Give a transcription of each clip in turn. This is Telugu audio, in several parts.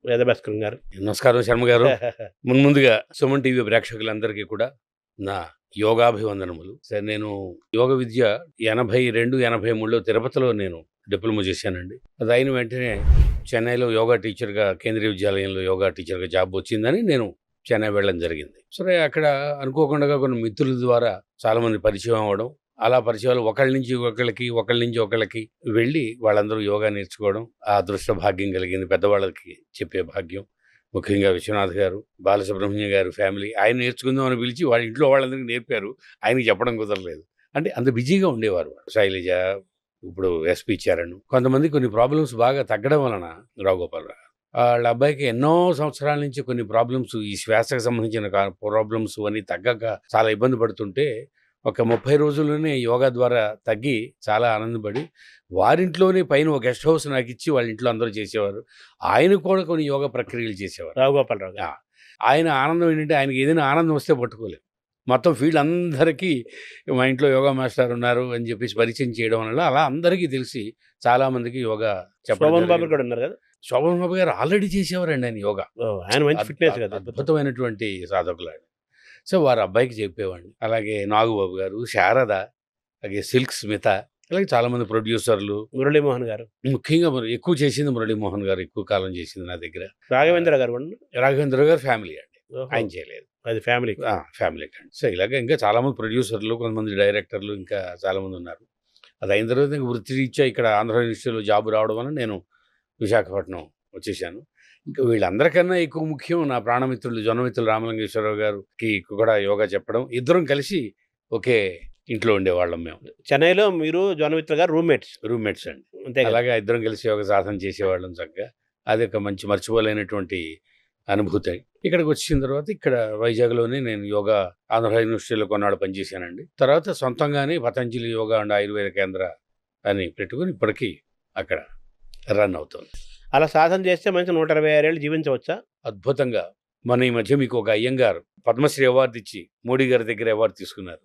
వేదభాస్కర్ గారు. నమస్కారం శర్మ గారు. ముందుగా సుమన్ టీవీ ప్రేక్షకులందరికీ కూడా నా యోగాభివందనములు. సరే, నేను యోగ విద్య 82, 83లో తిరుపతిలో నేను డిప్లొమా చేశానండి. అది అయిన వెంటనే చెన్నైలో యోగా టీచర్గా, కేంద్రీయ విద్యాలయంలో యోగా టీచర్గా జాబ్ వచ్చిందని నేను చెన్నై వెళ్ళడం జరిగింది. సరే, అక్కడ అనుకోకుండా కొన్ని మిత్రుల ద్వారా చాలామంది పరిచయం అవ్వడం, అలా పరిచయాలు ఒకళ్ళ నుంచి ఒకళ్ళకి వెళ్ళి వాళ్ళందరూ యోగా నేర్చుకోవడం, ఆ అదృష్ట భాగ్యం కలిగింది. పెద్దవాళ్ళకి చెప్పే భాగ్యం, ముఖ్యంగా విశ్వనాథ్ గారు, బాలసుబ్రహ్మణ్యం గారు ఫ్యామిలీ, ఆయన నేర్చుకుందాం అని పిలిచి వాళ్ళ ఇంట్లో వాళ్ళందరికీ నేర్పారు. ఆయనకి చెప్పడం కుదరలేదు. అంటే అంత బిజీగా ఉండేవారు. శైలజ, ఇప్పుడు ఎస్పి చరణ్, కొంతమంది కొన్ని ప్రాబ్లమ్స్ బాగా తగ్గడం వలన రావుగోపాలరావు వాళ్ళ అబ్బాయికి ఎన్నో సంవత్సరాల నుంచి కొన్ని ప్రాబ్లమ్స్, ఈ శ్వాసకు సంబంధించిన ప్రాబ్లమ్స్ అని తగ్గక చాలా ఇబ్బంది పడుతుంటే ఒక 30 రోజుల్లోనే యోగా ద్వారా తగ్గి చాలా ఆనందపడి వారింట్లోనే పైన ఒక గెస్ట్ హౌస్ నాకు ఇచ్చి వాళ్ళ ఇంట్లో అందరూ చేసేవారు. ఆయన కూడా కొన్ని యోగా ప్రక్రియలు చేసేవారు. రావుగోపాలరావు. ఆయన ఆనందం ఏంటంటే ఆయనకి ఏదైనా ఆనందం వస్తే పట్టుకోలేదు. మొత్తం ఫీల్డ్ అందరికీ మా ఇంట్లో యోగా మాస్టర్ ఉన్నారు అని చెప్పేసి పరిచయం చేయడం వల్ల అలా అందరికీ తెలిసి చాలామందికి యోగా శోభన్ బాబు కూడా ఉన్నారు కదా. శోభన్ బాబు గారు ఆల్రెడీ చేసేవారండి ఆయన యోగా. ఆయన మంచి ఫిట్నెస్ కదా, అద్భుతమైనటువంటి సాధకులు. సో వారి అబ్బాయికి చెప్పేవాడిని. అలాగే నాగుబాబు గారు, శారద, అలాగే సిల్క్ స్మిత, అలాగే చాలామంది ప్రొడ్యూసర్లు, మురళీమోహన్ గారు, ముఖ్యంగా ఎక్కువ చేసింది మురళీమోహన్ గారు, ఎక్కువ కాలం చేసింది నా దగ్గర. రాఘవేంద్ర గారు, రాఘవేంద్ర గారు ఫ్యామిలీ అండి, ఆయన చేయలేదు, అది ఫ్యామిలీ అండి. సో ఇలాగ ఇంకా చాలామంది ప్రొడ్యూసర్లు, కొంతమంది డైరెక్టర్లు, ఇంకా చాలామంది ఉన్నారు. అది అయిన తర్వాత ఇంకా వృత్తిరీత్యా ఇక్కడ ఆంధ్ర యూనివర్సిటీలో జాబ్ రావడం వల్ల నేను విశాఖపట్నం వచ్చేసాను. ఇంకా వీళ్ళందరికన్నా ఎక్కువ ముఖ్యం నా ప్రాణమిత్రులు, జొన్నమిత్రులు రామలింగేశ్వరరావు గారికి కూడా యోగా చెప్పడం. ఇద్దరం కలిసి ఒకే ఇంట్లో ఉండేవాళ్ళం మేము. చెన్నైలో మీరు జొన్నమిత్ర గారు రూమ్మేట్స్ అండి. అంతే. అలాగే ఇద్దరం కలిసి యోగా సాధన చేసేవాళ్ళం చక్కగా. అది ఒక మంచి మర్చిపోలేనటువంటి అనుభూతి. ఇక్కడికి వచ్చిన తర్వాత ఇక్కడ వైజాగ్లోనే నేను యోగా ఆంధ్ర యూనివర్సిటీలో కొన్నాళ్ళు పనిచేశానండి. తర్వాత సొంతంగానే పతంజలి యోగా అండ్ ఆయుర్వేద కేంద్ర అని పెట్టుకుని ఇప్పటికీ అక్కడ రన్ అవుతుంది. అలా సాధన చేస్తే మంచి 126 ఏళ్ళు జీవించవచ్చా? అద్భుతంగా. మన ఈ మధ్య మీకు ఒక అయ్యంగారు పద్మశ్రీ అవార్డు ఇచ్చి మోడీ గారి దగ్గర అవార్డు తీసుకున్నారు.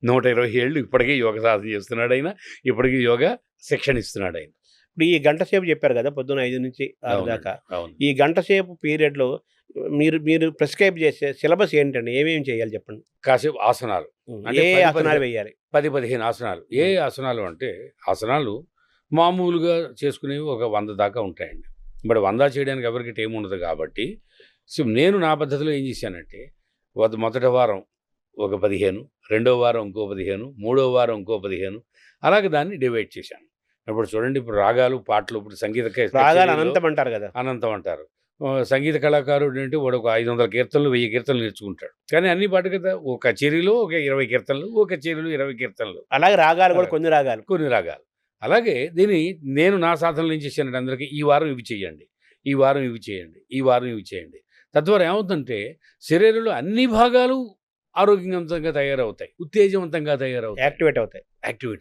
120 ఏళ్ళు ఇప్పటికీ యోగ సాధన చేస్తున్నాడు ఆయన, ఇప్పటికీ యోగా శిక్షణ ఇస్తున్నాడు ఆయన. ఇప్పుడు ఈ గంట సేపు చెప్పారు కదా, పొద్దున్న 5 నుంచి 6 దాకా. ఈ గంట సేపు పీరియడ్లో మీరు ప్రిస్క్రైబ్ చేసే సిలబస్ ఏంటండి? ఏమేమి చేయాలి చెప్పండి. కాసేపు ఆసనాలు, ఏ ఆసనాలు వేయాలి? 10-15 ఆసనాలు. ఏ ఆసనాలు అంటే ఆసనాలు మామూలుగా చేసుకునేవి ఒక 100 దాకా ఉంటాయండి. బట్ 100 చేయడానికి ఎవరికి టైం ఉండదు కాబట్టి సో నేను నా పద్ధతిలో ఏం చేశానంటే మొదటి వారం ఒక 15, రెండో వారం ఇంకో 15, మూడో వారం ఇంకో 15, అలాగే దాన్ని డివైడ్ చేశాను. ఇప్పుడు చూడండి, ఇప్పుడు రాగాలు, పాటలు, ఇప్పుడు రాగాలు అనంతం అంటారు కదా. అనంతం అంటారు. సంగీత కళాకారుడు అంటే వాడు ఒక 500 కీర్తనలు, 1000 కీర్తనలు నేర్చుకుంటాడు. కానీ అన్ని పాటు కదా, ఒక కచేరీలో ఒక 20 కీర్తనలు, ఒక కచేరీలో 20 కీర్తనలు. అలాగే రాగాలు కూడా కొన్ని రాగాలు. అలాగే దీన్ని నేను నా సాధనలు ఏం చేశానంటే అందరికీ ఈ వారం ఇవి చేయండి, ఈ వారం ఇవి చేయండి, ఈ వారం ఇవి చేయండి. తద్వారా ఏమవుతుందంటే శరీరంలో అన్ని భాగాలు ఆరోగ్యవంతంగా తయారవుతాయి, ఉత్తేజవంతంగా తయారవుతాయి, యాక్టివేట్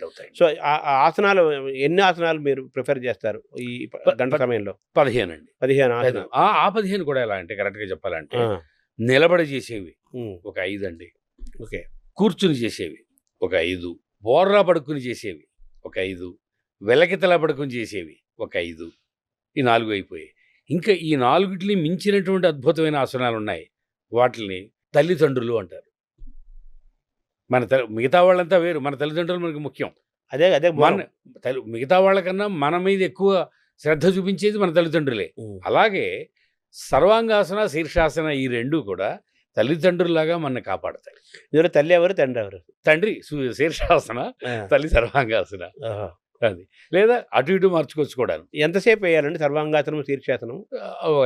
అవుతాయి. సో ఆసనాలు ఎన్ని ఆసనాలు మీరు ప్రిఫర్ చేస్తారు ఈ గంట సమయంలో? 15 అండి. 15 ఆసనాలు. ఆ 15 కూడా ఎలా అంటే కరెక్ట్గా చెప్పాలంటే నిలబడి చేసేవి ఒక 5 అండి. ఓకే. కూర్చుని చేసేవి ఒక 5, బోర్రా పడుకుని చేసేవి ఒక 5, వెలకితలా పడుకుని చేసేవి ఒక 5, ఈ 4 అయిపోయాయి. ఇంకా ఈ 4టిని మించినటువంటి అద్భుతమైన ఆసనాలు ఉన్నాయి. వాటిని తల్లిదండ్రులు అంటారు. మిగతా వాళ్ళంతా వేరు, మన తల్లిదండ్రులు మనకు ముఖ్యం. అదే మిగతా వాళ్ళకన్నా మన మీద ఎక్కువ శ్రద్ధ చూపించేది మన తల్లిదండ్రులే. అలాగే సర్వాంగాసన, శీర్షాసన, ఈ 2 కూడా తల్లిదండ్రులాగా మనల్ని కాపాడతాయి. ఇందులో తల్లి ఎవరు, తండ్రి ఎవరు? తండ్రి శీర్షాసన, తల్లి సర్వాంగాసన. అది లేదా అటు ఇటు మార్చుకోవచ్చు కూడా. ఎంతసేపు వేయాలండి సర్వాంగాసనం, శీర్షాసనం?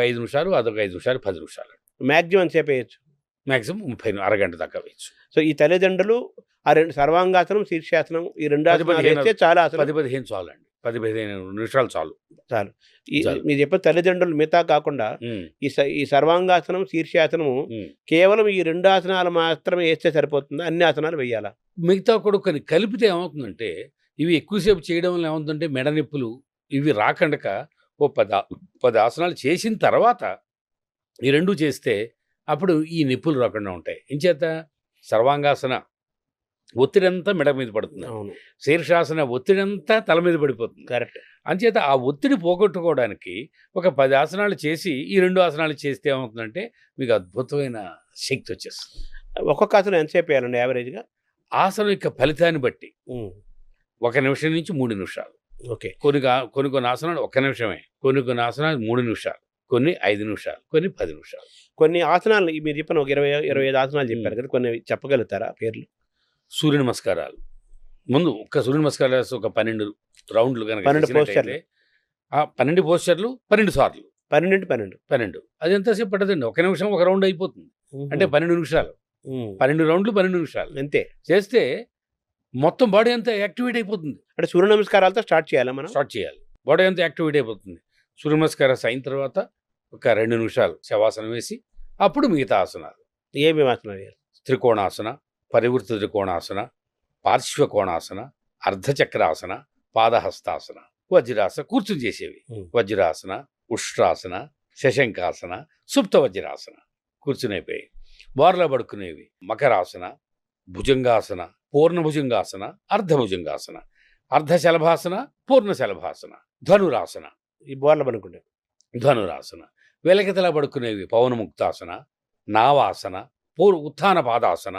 5 నిమిషాలు, అదొక 5 నిమిషాలు, 10 నిమిషాలు. మ్యాక్సిమం ఎంతసేపు వేయచ్చు? మ్యాక్సిమం 30, అరగంట దాకా వేయచ్చు. సో ఈ తల్లిదండ్రులు ఆ 2 సర్వాంగాసనం, శీర్షాసనం, ఈ 2 ఆసనాలు చాలా 10-15 చాలు అండి. 10-15 నిమిషాలు చాలు. మీరు చెప్పిన తల్లిదండ్రులు మిగతా కాకుండా ఈ సర్వాంగాసనం, శీర్షాసనము కేవలం ఈ 2 ఆసనాలు మాత్రమే వేస్తే సరిపోతుందా? అన్ని ఆసనాలు వేయాలా? మిగతా కూడా కొన్ని కలిపితే ఏమవుతుందంటే ఇవి ఎక్కువసేపు చేయడం వల్ల ఏమవుతుందంటే మెడ నొప్పులు ఇవి రాకండక ఓ 10 ఆసనాలు చేసిన తర్వాత ఈ 2 చేస్తే అప్పుడు ఈ నొప్పులు రాకుండా ఉంటాయి. ఇంచేత సర్వాంగాసన ఒత్తిడంతా మెడ మీద పడుతుంది. అవును, శీర్షాసన ఒత్తిడంతా తల మీద పడిపోతుంది. కరెక్ట్. అంచేత ఆ ఒత్తిడి పోగొట్టుకోవడానికి ఒక 10 ఆసనాలు చేసి ఈ 2 ఆసనాలు చేస్తే ఏమవుతుందంటే మీకు అద్భుతమైన శక్తి వచ్చేస్తుంది. ఒక్కొక్క ఆసనం ఎంతసేపు వేయాలండి యావరేజ్గా? ఆసనం యొక్క ఫలితాన్ని బట్టి 1 నిమిషం నుంచి 3 నిమిషాలు. ఓకే. కొన్ని ఆసనాలు 1 నిమిషమే, కొన్ని ఆసనాలు 3 నిమిషాలు, కొన్ని 5 నిమిషాలు, కొన్ని 10 నిమిషాలు. కొన్ని ఆసనాలు మీరు చెప్పిన ఒక 25 ఆసనాలు చెప్పారు కదా, కొన్ని చెప్పగలుగుతారా పేర్లు? సూర్య నమస్కారాలు. ముందు ఒక్క సూర్య నమస్కారాలు వేస్తే ఒక 12 రౌండ్లు కనుక 12 పోస్చర్లు. 12 పోస్చర్లు 12 సార్లు 12 అది ఎంతసేపు పట్టదండి. 1 నిమిషం 1 రౌండ్ అయిపోతుంది. అంటే 12 నిమిషాలు, 12 రౌండ్లు 12 నిమిషాలు అంతే చేస్తే మొత్తం బాడీ అంతా యాక్టివేట్ అయిపోతుంది. అంటే సూర్య నమస్కారాలతో స్టార్ట్ చేయాలా మనం? స్టార్ట్ చేయాలి. బాడీ అంతా యాక్టివేట్ అయిపోతుంది. సూర్య నమస్కారం అయిన తర్వాత ఒక 2 నిమిషాలు శవాసనం వేసి అప్పుడు మిగతా ఆసనాలు. ఏమేమి ఆసనాలు వేయాలి? త్రికోణాసన, పరివృత్త త్రికోణాసన, పార్శ్వకోణాసన, అర్ధచక్రాసన, పాదహస్తాసన, వజ్రాసన, కూర్చుని చేసేవి. వజ్రాసన, ఉష్ట్రాసన, శశంకాసన, సుప్త వజ్రాసన కూర్చునేపోయి. బోర్లా పడుకునేవి మకరాసన, భుజంగాసన, పూర్ణ భుజంగాసన, అర్ధభుజంగాసన, అర్ధశలభాసన, పూర్ణ శలభాసన, ధనురాసన. ఈ బోర్ల పడుకుంటే ధనురాసన. వెలకితలా పడుకునేవి పవనముక్తాసన, నావాసన, ఉత్థాన పాదాసన.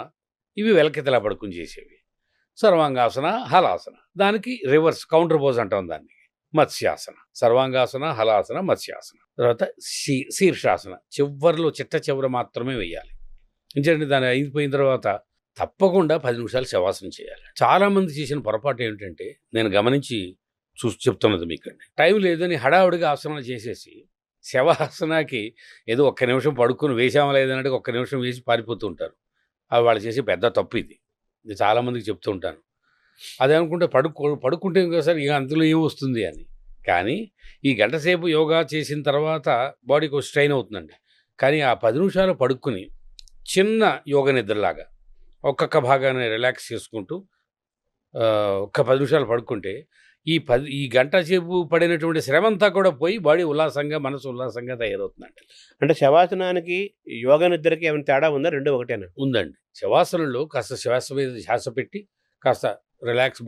ఇవి వెలకితలా పడుకుని చేసేవి. సర్వాంగాసన, హలాసన. దానికి రివర్స్ కౌంటర్ పోజ్ అంటాం దాన్ని. మత్స్యాసన. సర్వాంగాసన, హలాసన, మత్స్యాసన. తర్వాత శీర్షాసన. చివరిలో చివర మాత్రమే వెయ్యాలి. ఎందుకంటే దాన్ని అయిపోయిన తర్వాత తప్పకుండా 10 నిమిషాలు శవాసనం చేయాలి. చాలామంది చేసిన పొరపాటు ఏమిటంటే నేను గమనించి చెప్తున్నది మీకండి. టైం లేదని హడావుడిగా ఆసనాలు చేసేసి శవాసనాకి ఏదో 1 నిమిషం పడుకుని వేసామా లేదన్నట్టు 1 నిమిషం వేసి పారిపోతూ ఉంటారు. అవి వాళ్ళు చేసే పెద్ద తప్పు ఇది. చాలామందికి చెప్తూ ఉంటాను. అదే అనుకుంటే పడుకుంటే ఇంకోసారి ఇక అందులో ఏమొస్తుంది అని. కానీ ఈ గంట సేపు యోగా చేసిన తర్వాత బాడీకి స్ట్రెయిన్ అవుతుందండి. కానీ ఆ 10 నిమిషాలు పడుకుని చిన్న యోగ నిద్రలాగా ఒక్కొక్క భాగాన్ని రిలాక్స్ చేసుకుంటూ ఒక్క 10 నిమిషాలు పడుకుంటే ఈ గంట సేపు పడినటువంటి శ్రమంతా కూడా పోయి బాడీ ఉల్లాసంగా, మనసు ఉల్లాసంగా తయారవుతుందండి. అంటే శవాసనానికి యోగ నిద్రకి ఏమైనా తేడా ఉందా? 2 ఒకటేనా? ఉందండి. శవాసనంలో కాస్త శ్వాస మీద శ్వాస పెట్టి కాస్త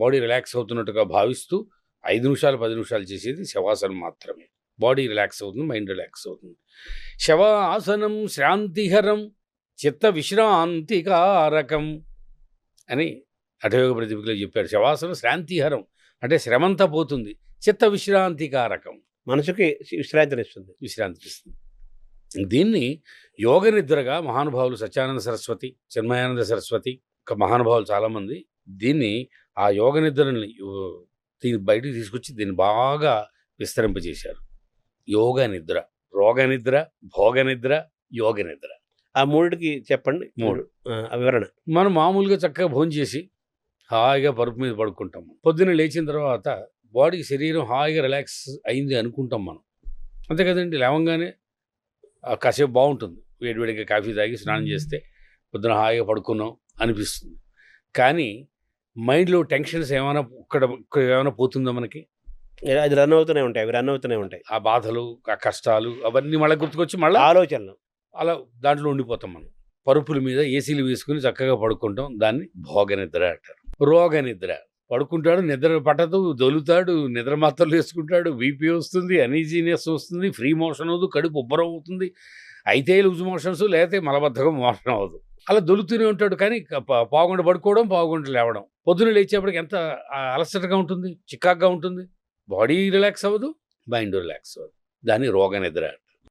బాడీ రిలాక్స్ అవుతున్నట్టుగా భావిస్తూ 5 నిమిషాలు 10 నిమిషాలు చేసేది శవాసనం మాత్రమే. బాడీ రిలాక్స్ అవుతుంది, మైండ్ రిలాక్స్ అవుతుంది. శవాసనం శ్రాంతిహరం చిత్త విశ్రాంతికారకం అని హఠయోగ ప్రతిపదికలో చెప్పాడు. శవాసనం శ్రాంతిహరం అంటే శ్రమంతా పోతుంది, చిత్త విశ్రాంతికారకం, మనసుకి విశ్రాంతినిస్తుంది. దీన్ని యోగ నిద్రగా మహానుభావులు సత్యానంద సరస్వతి, చిన్మయానంద సరస్వతి మహానుభావులు చాలామంది దీన్ని ఆ యోగ నిద్రని బయటికి తీసుకొచ్చి దీన్ని బాగా విస్తరింపజేశారు. యోగ నిద్ర, రోగ నిద్ర, భోగ నిద్ర, యోగ నిద్ర. ఆ 3కి చెప్పండి. 3 వివరణ. మనం మామూలుగా చక్కగా భోజనం చేసి హాయిగా పరుపు మీద పడుకుంటాం. పొద్దున్న లేచిన తర్వాత బాడీ శరీరం హాయిగా రిలాక్స్ అయింది అనుకుంటాం మనం. అంతే కదండి. లేవంగానే కాసేపు బాగుంటుంది. వేడివేడిగా కాఫీ తాగి స్నానం చేస్తే పొద్దున హాయిగా పడుకున్నాం అనిపిస్తుంది. కానీ మైండ్లో టెన్షన్స్ ఏమైనా ఏమైనా పోతుందో మనకి? అది రన్ అవుతూనే ఉంటాయి. ఆ బాధలు, ఆ కష్టాలు అవన్నీ మళ్ళీ గుర్తుకొచ్చి మళ్ళీ ఆలోచనలు అలా దాంట్లో ఉండిపోతాం మనం. పరుపుల మీద ఏసీలు వేసుకుని చక్కగా పడుకుంటాం. దాన్ని భోగ నిద్ర అంటారు. రోగ నిద్ర. పడుకుంటాడు, నిద్ర పట్టదు, దొలుతాడు, నిద్ర మాత్రలు వేసుకుంటాడు, బీపీ వస్తుంది, అనీజీనెస్ వస్తుంది, ఫ్రీ మోషన్ అవ్వదు, కడుపు ఉబ్బరం అవుతుంది, అయితే లూజ్ మోషన్స్, లేకపోతే మలబద్ధకం మోషన్ అవ్వదు. అలా దొలుతూనే ఉంటాడు. కానీ పావుగంట పడుకోవడం, పావుగంట లేవడం. పొద్దున్న లేచేపటికి ఎంత అలసటగా ఉంటుంది, చికాగ్గా ఉంటుంది. బాడీ రిలాక్స్ అవ్వదు, మైండ్ రిలాక్స్ అవ్వదు. దాన్ని రోగ నిద్ర.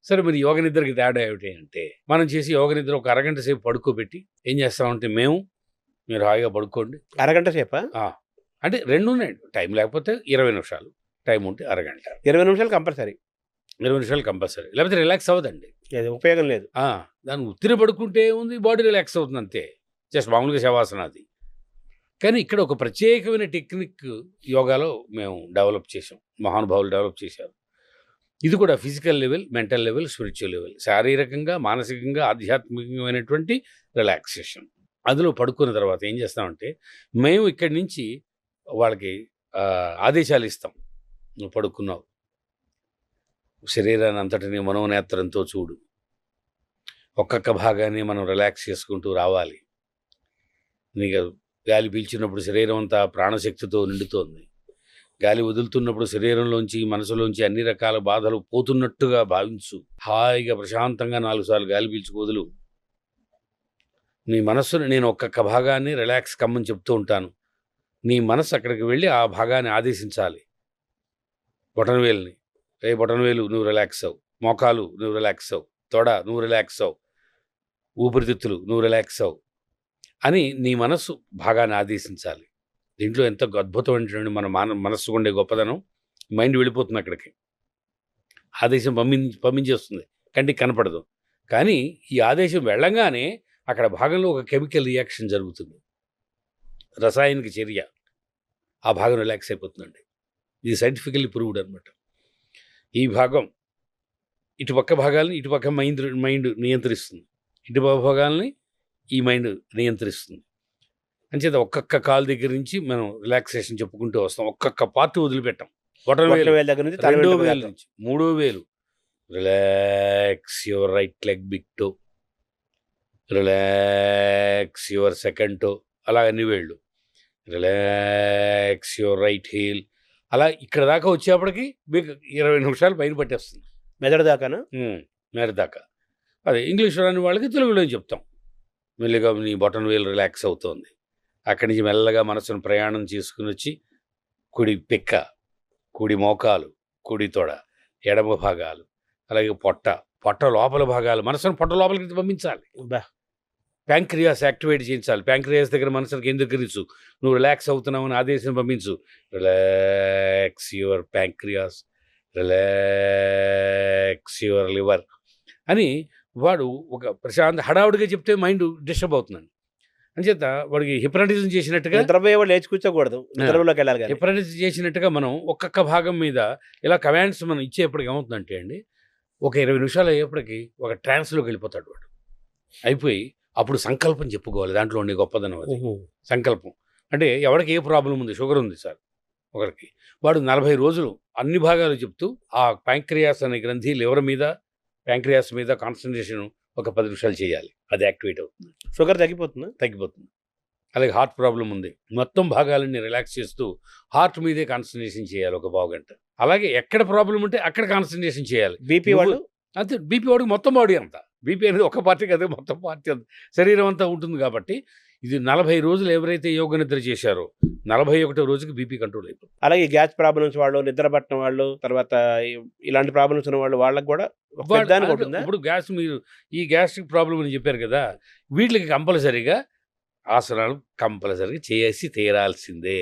సరే, మరి యోగ నిద్రకి తేడా ఏమిటి అంటే, మనం చేసి యోగ నిద్ర ఒక అరగంట సేపు పడుకోబెట్టి ఏం చేస్తామంటే మీరు హాయిగా పడుకోండి. అరగంట సేపా? అంటే 2 ఉన్నాయి. టైం లేకపోతే 20 నిమిషాలు, టైం ఉంటే అరగంట. 20 నిమిషాలు కంపల్సరీ. 20 నిమిషాలు కంపల్సరీ, లేకపోతే రిలాక్స్ అవ్వదండి. ఉపయోగం లేదు. దాన్ని ఉత్తిరి పడుకుంటే ఉంది, బాడీ రిలాక్స్ అవుతుంది అంతే. జస్ట్ మామూలుగా శవాసన అది. కానీ ఇక్కడ ఒక ప్రత్యేకమైన టెక్నిక్ యోగాలో మేము డెవలప్ చేసాం, మహానుభావులు డెవలప్ చేశారు. ఇది కూడా physical level, mental level, spiritual level, శారీరకంగా, మానసికంగా, ఆధ్యాత్మికమైనటువంటి రిలాక్సేషన్. అందులో పడుకున్న తర్వాత ఏం చేస్తామంటే, మేము ఇక్కడి నుంచి వాళ్ళకి ఆదేశాలు ఇస్తాం. నువ్వు పడుకున్నావు, శరీరాన్ని అంతటిని మనోనేత్రంతో చూడు, ఒక్కొక్క భాగాన్ని మనం రిలాక్స్ చేసుకుంటూ రావాలి, నీకు గాలి పీల్చినప్పుడు శరీరం అంతా ప్రాణశక్తితో నిండుతోంది. గాలి వదులుతున్నప్పుడు శరీరంలోంచి మనసులోంచి అన్ని రకాల బాధలు పోతున్నట్టుగా భావించు. హాయిగా ప్రశాంతంగా 4 సార్లు గాలి పీల్చుకు వదులు. నీ మనస్సును నేను ఒక్కొక్క భాగాన్ని రిలాక్స్ కమ్మని చెప్తూ ఉంటాను. నీ మనస్సు అక్కడికి వెళ్ళి ఆ భాగాన్ని ఆదేశించాలి. బొటనవేలుని, రే బొటనవేలు నువ్వు రిలాక్స్ అవు, మోకాలు నువ్వు రిలాక్స్ అవు, తొడ నువ్వు రిలాక్స్ అవు, ఊపిరితిత్తులు నువ్వు రిలాక్స్ అవు అని నీ మనస్సు భాగాన్ని ఆదేశించాలి. దీంట్లో ఎంత అద్భుతమైనటువంటి మన మనస్సు ఉండే గొప్పదనం. మైండ్ వెళ్ళిపోతుంది అక్కడికి, ఆదేశం పంపించేస్తుంది, కంటికి కనపడదు. కానీ ఈ ఆదేశం వెళ్ళంగానే అక్కడ భాగంలో ఒక కెమికల్ రియాక్షన్ జరుగుతుంది, రసాయనిక చర్య. ఆ భాగం రిలాక్స్ అయిపోతుందండి. ఇది సైంటిఫికల్లీ ప్రూవ్డ్ అనమాట. ఈ భాగం ఇటుపక్క భాగాలని ఇటుపక్క మైండ్ నియంత్రిస్తుంది, ఇటుపక్క భాగాలని ఈ మైండ్ నియంత్రిస్తుంది. అంచేత ఒక్కొక్క కాలు దగ్గర నుంచి మనం రిలాక్సేషన్ చెప్పుకుంటూ వస్తాం. ఒక్కొక్క పార్ట్ వదిలిపెట్టాం. బొటనవేలు దగ్గర నుంచి 2వ వేలు నుంచి 3వ వేలు. Relax your right leg big toe, relax your second toe, అలా అన్ని వేళ్ళు. Relax your right heel. అలా ఇక్కడ దాకా వచ్చేప్పటికి మీకు 20 నిమిషాలు పైన పట్టేస్తుంది. మెదడు దాకానా? మెదడు దాకా. అదే ఇంగ్లీష్ రాని వాళ్ళకి తెలుగులో చెప్తాం. మెల్లిగా నీ బొటన్ వేలు రిలాక్స్ అవుతోంది. అక్కడి నుంచి మెల్లగా మనసును ప్రయాణం చేసుకుని వచ్చి కుడి పిక్క, కుడి మోకాలు, కుడి తొడ, ఎడమ భాగాలు, అలాగే పొట్ట లోపల భాగాలు, మనసును పొట్ట లోపలికి పంపించాలి. ప్యాంక్రియాస్ యాక్టివేట్ చేయించాలి. ప్యాంక్రియాస్ దగ్గర మనసుకు కేంద్రీకరించు. నువ్వు రిలాక్స్ అవుతున్నావని ఆదేశం పంపించు. Relax your pancreas, relax your liver అని వాడు ఒక ప్రశాంత హడావుడిగా చెప్తే మైండ్ డిస్టర్బ్ అవుతుందండి. అంచేత వాడికి హిప్నటిజం చేసినట్టుగా నిద్రపోయేవాళ్ళు లేచి కూర్చోకూడదు, నిద్రలోకి వెళ్ళాలి. హిప్నటిజం చేసినట్టుగా మనం ఒక్కొక్క భాగం మీద ఇలా కమాండ్స్ మనం ఇచ్చేప్పటికి ఏమవుతుందంటే అండి, ఒక 20 నిమిషాలు అయ్యేప్పటికి ఒక ట్రాన్స్లోకి వెళ్ళిపోతాడు వాడు. అయిపోయి అప్పుడు సంకల్పం చెప్పుకోవాలి. దాంట్లో ఉండే గొప్పదనం అది సంకల్పం. అంటే ఎవరికి ఏ ప్రాబ్లం ఉంది, షుగర్ ఉంది సార్ ఒకరికి, వాడు 40 రోజులు అన్ని భాగాలు చెప్తూ ఆ ప్యాంక్రియాస్ అనే గ్రంథి లివర్ మీద, ప్యాంక్రియాస్ మీద కాన్సన్ట్రేషన్ ఒక 10 నిమిషాలు చేయాలి. అది యాక్టివేట్ అవుతుంది. షుగర్ తగ్గిపోతుంది. అలాగే హార్ట్ ప్రాబ్లం ఉంది, మొత్తం భాగాలన్నీ రిలాక్స్ చేస్తూ హార్ట్ మీదే కాన్సన్ట్రేషన్ చేయాలి ఒక పావుగంట. అలాగే ఎక్కడ ప్రాబ్లం ఉంటే అక్కడ కాన్సన్ట్రేషన్ చేయాలి. బీపీ వాళ్ళు అంతే, బీపీ వాడికి మొత్తం బాడీ అంతా. బీపీ అనేది ఒక పార్టీ కదా, మొత్తం పార్టీ అంతా, శరీరం అంతా ఉంటుంది. కాబట్టి ఇది 40 రోజులు ఎవరైతే యోగ నిద్ర చేశారో 41వ రోజుకి బీపీ కంట్రోల్ అయిపోతుంది. అలాగే గ్యాస్ ప్రాబ్లమ్స్ వాళ్ళు, నిద్ర పట్టడం వాళ్ళు, తర్వాత ఇలాంటి ప్రాబ్లమ్స్ ఉన్న వాళ్ళు కూడా ఇప్పుడు గ్యాస్, మీరు ఈ గ్యాస్ట్రిక్ ప్రాబ్లం అని చెప్పారు కదా, వీటికి కంపల్సరీగా ఆసనాలు కంపల్సరీగా చేసి తీరాల్సిందే.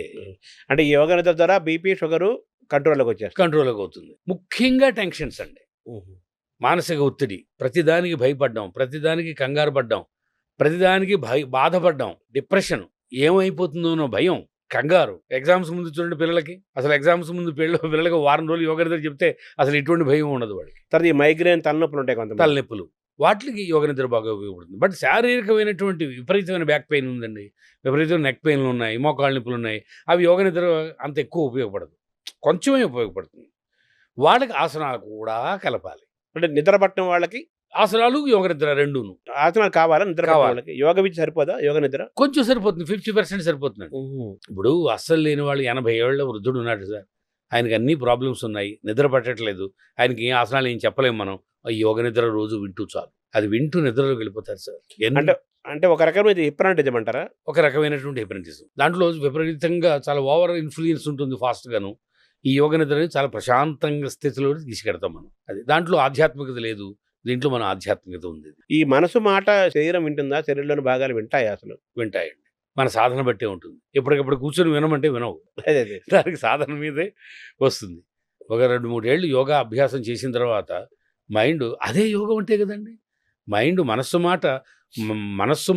అంటే ఈ యోగ నిద్ర ద్వారా బీపీ, షుగరు కంట్రోల్లోకి అవుతుంది. ముఖ్యంగా టెన్షన్స్ అండి, మానసిక ఒత్తిడి, ప్రతిదానికి భయపడ్డాం, ప్రతిదానికి కంగారు పడ్డాం, ప్రతిదానికి బాధపడ్డాం, డిప్రెషన్, ఏమైపోతుందోనో భయం, కంగారు. ఎగ్జామ్స్ ముందు చూడండి పిల్లలకి, అసలు ఎగ్జామ్స్ ముందు పిల్లలకి వారం రోజులు యోగ నిద్ర చెప్తే అసలు ఎటువంటి భయం ఉండదు వాడికి. తర్వాత ఈ మైగ్రేన్, తలనొప్పులు ఉంటాయి, కొంత తలనొప్పులు, వాటికి యోగ నిద్ర బాగా ఉపయోగపడుతుంది. బట్ శారీరకమైనటువంటి విపరీతమైన బ్యాక్ పెయిన్ ఉందండి, విపరీతమైన నెక్ పెయిన్లు ఉన్నాయి, మోకాళ్ళ నొప్పులు ఉన్నాయి, అవి యోగ నిద్ర అంత ఎక్కువ ఉపయోగపడదు, కొంచెమే ఉపయోగపడుతుంది. వాళ్ళకి ఆసనాలు కూడా కలపాలి. అంటే నిద్ర పట్టడం వాళ్ళకి ఆసనాలు, యోగ నిద్ర రెండును. ఆసనాలు కావాలా? నిద్ర వాళ్ళకి యోగ విద్య సరిపోదా? యోగ నిద్ర కొంచెం సరిపోతుంది, 50% సరిపోతుంది. ఇప్పుడు అస్సలు లేని వాళ్ళు 80 ఏళ్ళ వృద్ధుడు ఉన్నాడు సార్, ఆయనకి అన్ని ప్రాబ్లమ్స్ ఉన్నాయి, నిద్ర పట్టట్లేదు, ఆయనకి ఏ ఆసనాలు ఏం చెప్పలేము మనం. యోగ నిద్ర రోజు వింటూ చాలు, అది వింటూ నిద్రలోకి వెళ్ళిపోతారు సార్. అంటే ఒక రకమైన హిప్నాటిజం అంటారా? ఒక రకమైనటువంటి హిప్నటిజం. దాంట్లో విపరీతంగా చాలా ఓవర్ ఇన్ఫ్లుయెన్స్ ఉంటుంది, ఫాస్ట్ గాను. ఈ యోగ నిద్రని చాలా ప్రశాంతంగా స్థితిలో తీసుకెడతాం మనం. అది దాంట్లో ఆధ్యాత్మికత లేదు, దీంట్లో మన ఆధ్యాత్మికత ఉంది. ఈ మనసు మాట శరీరం వింటుందా? శరీరంలోని భాగాలు వింటాయి? అసలు వింటాయండి, మన సాధన బట్టే ఉంటుంది. ఎప్పటికప్పుడు కూర్చొని వినమంటే వినవు, దానికి సాధన మీదే వస్తుంది. ఒక 2-3 ఏళ్ళు యోగా అభ్యాసం చేసిన తర్వాత మైండ్, అదే యోగం అంటే కదండి, మైండ్ మనస్సు